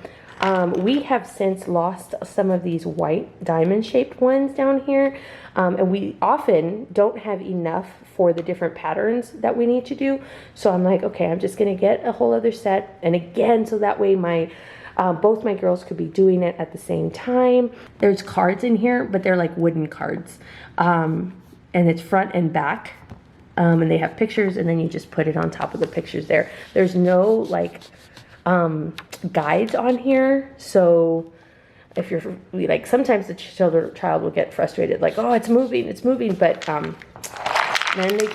We have since lost some of these white diamond-shaped ones down here. And we often don't have enough for the different patterns that we need to do. So I'm like, okay, I'm just going to get a whole other set. And again, so that way both my girls could be doing it at the same time. There's cards in here, but they're like wooden cards. And it's front and back. And they have pictures, and then you just put it on top of the pictures there. There's no like guides on here. So if you're like, sometimes the child will get frustrated, like, oh, it's moving, but then they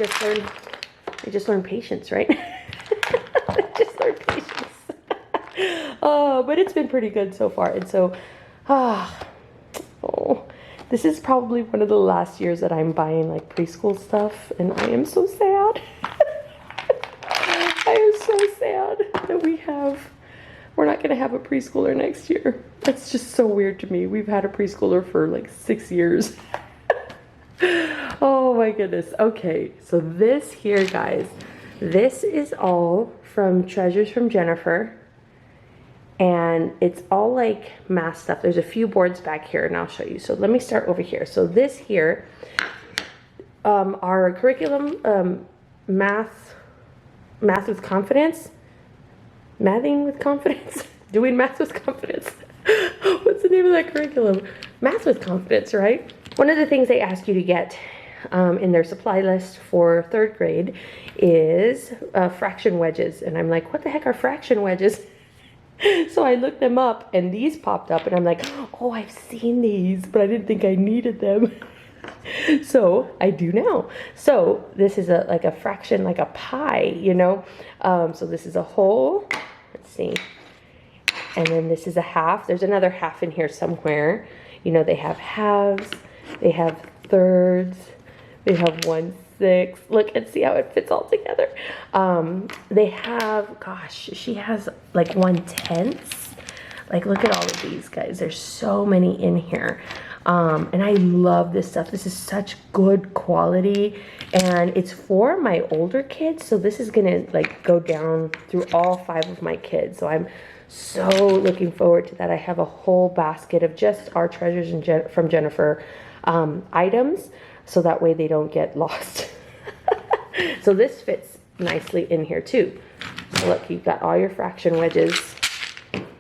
just learn patience, right? They just learn patience. Oh, but it's been pretty good so far. And so, this is probably one of the last years that I'm buying like preschool stuff, and I am so sad. I am so sad that we're not gonna have a preschooler next year. That's just so weird to me. We've had a preschooler for like 6 years. Oh my goodness. Okay, so this here, guys, this is all from Treasures from Jennifer. And it's all like math stuff. There's a few boards back here, and I'll show you. So let me start over here. So this here, our curriculum, math with confidence, mathing with confidence, doing math with confidence. What's the name of that curriculum? Math with confidence, right? One of the things they ask you to get in their supply list for 3rd grade is fraction wedges. And I'm like, what the heck are fraction wedges? So I looked them up, and these popped up, and I'm like, oh, I've seen these, but I didn't think I needed them. So I do now. So this is like a fraction, like a pie, you know. So this is a whole, let's see. And then this is a half. There's another half in here somewhere. You know, they have halves, they have thirds, they have 1/6. Look and see how it fits all together. They have, gosh, she has like 1/10. Like, look at all of these, guys. There's so many in here. And I love this stuff. This is such good quality, and it's for my older kids. So this is gonna like go down through all 5 of my kids. So I'm so looking forward to that. I have a whole basket of just our Treasures from Jennifer items, so that way they don't get lost. So this fits nicely in here too. So look, you've got all your fraction wedges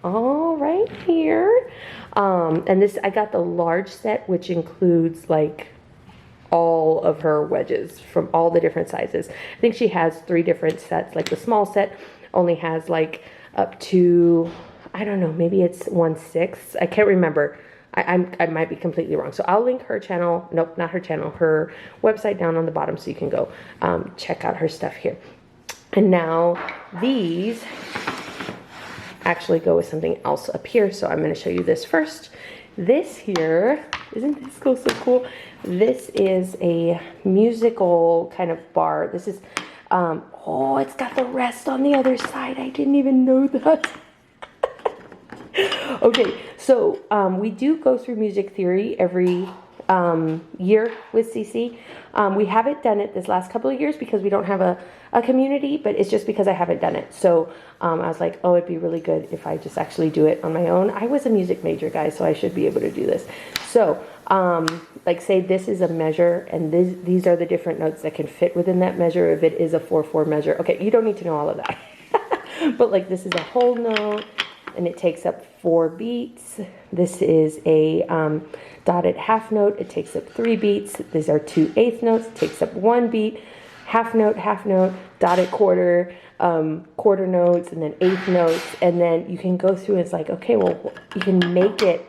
all right here. And this, I got the large set, which includes like all of her wedges from all the different sizes. I think she has 3 different sets. Like the small set only has like up to, I don't know, maybe it's 1/6. I can't remember. I might be completely wrong. So I'll link her channel, nope, not her channel, her website down on the bottom, so you can go check out her stuff here. And now these actually go with something else up here. So I'm going to show you this first. This here, isn't this so cool? This is a musical kind of bar. This is, oh, it's got the rest on the other side. I didn't even know that. Okay, so we do go through music theory every year with CC. We haven't done it this last couple of years because we don't have a community, but it's just because I haven't done it. So I was like, oh, it'd be really good if I just actually do it on my own. I was a music major, guys, so I should be able to do this. So like say this is a measure, and these are the different notes that can fit within that measure if it is a 4/4 measure. Okay, you don't need to know all of that. But like this is a whole note, and it takes up 4 beats. This is a dotted half note. It takes up 3 beats. These are 2 eighth notes. It takes up 1 beat. Half note, dotted quarter, quarter notes, and then eighth notes. And then you can go through and it's like, okay, well, you can make it,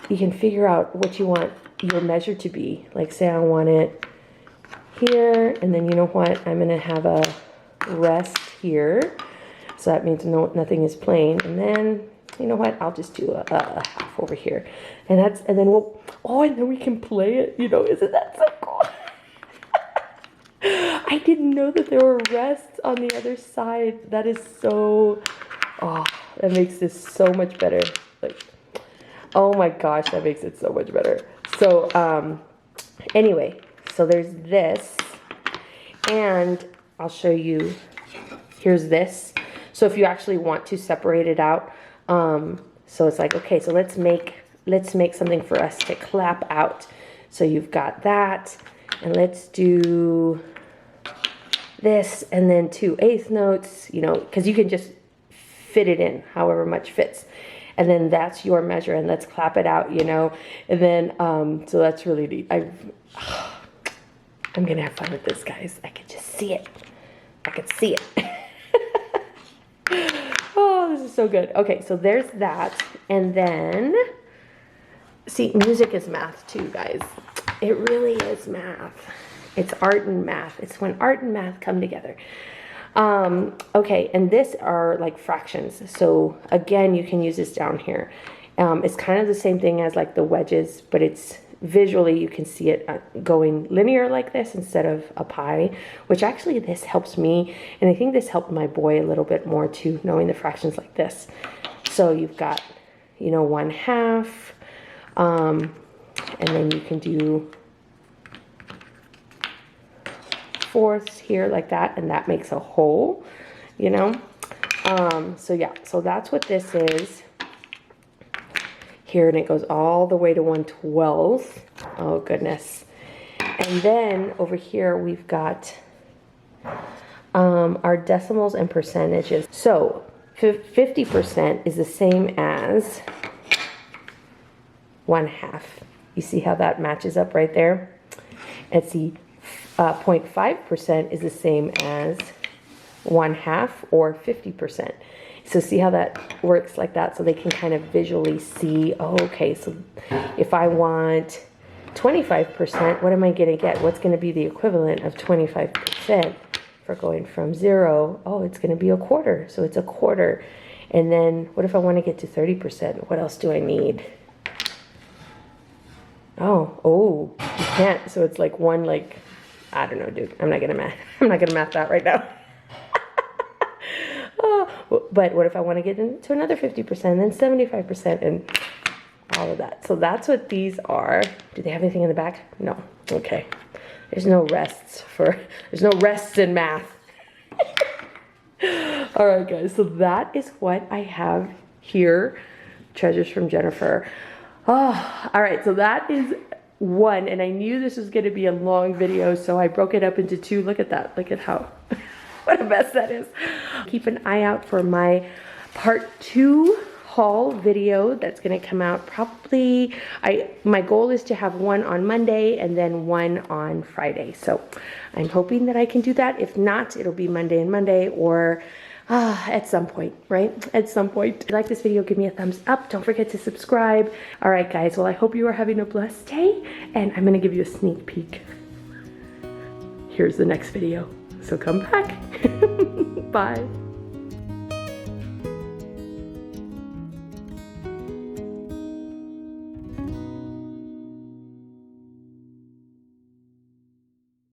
you can figure out what you want your measure to be. Like say I want it here, and then you know what? I'm going to have a rest here. So that means nothing is playing. And then, you know what? I'll just do a half over here. And then and then we can play it. You know, isn't that so cool? I didn't know that there were rests on the other side. That is so, that makes this so much better. Like, oh my gosh, that makes it so much better. So, anyway, so there's this. And I'll show you, here's this. So if you actually want to separate it out, so it's like, okay, so let's make something for us to clap out. So you've got that, and let's do this, and then 2 eighth notes, you know, because you can just fit it in however much fits. And then that's your measure, and let's clap it out, you know. And then, so that's really neat. I'm going to have fun with this, guys. I can just see it. I can see it. Oh, this is so good. Okay, so there's that. And then, see, music is math too, guys. It really is math. It's art and math. It's when art and math come together. Okay, and this are like fractions. So again, you can use this down here. It's kind of the same thing as like the wedges, but it's visually, you can see it going linear like this instead of a pie, which actually this helps me. And I think this helped my boy a little bit more too, knowing the fractions like this. So you've got, you know, 1/2, and then you can do fourths here like that, and that makes a whole, you know. So yeah, so that's what this is here, and it goes all the way to 1/12. Oh goodness. And then over here we've got our decimals and percentages. So 50% is the same as 1/2. You see how that matches up right there? And see, 0.5% is the same as 1/2 or 50%. So see how that works like that, so they can kind of visually see, oh, okay, so if I want 25%, what am I going to get? What's going to be the equivalent of 25% for going from 0? Oh, it's going to be a quarter, so it's a quarter. And then what if I want to get to 30%? What else do I need? Oh, you can't. So it's like one, like, I don't know, dude. I'm not going to math that right now. But what if I want to get into another 50%, then 75%, and all of that? So that's what these are. Do they have anything in the back? No. Okay. There's no rests in math. All right, guys. So that is what I have here. Treasures from Jennifer. Oh, all right. So that is one, and I knew this was going to be a long video, so I broke it up into 2. Look at that. Look at how... what a mess that is. Keep an eye out for my part 2 haul video that's going to come out probably, my goal is to have one on Monday and then one on Friday. So I'm hoping that I can do that. If not, it'll be Monday and Monday, or at some point, right? At some point. If you like this video, give me a thumbs up. Don't forget to subscribe. All right, guys. Well, I hope you are having a blessed day, and I'm going to give you a sneak peek. Here's the next video. So come back. Bye.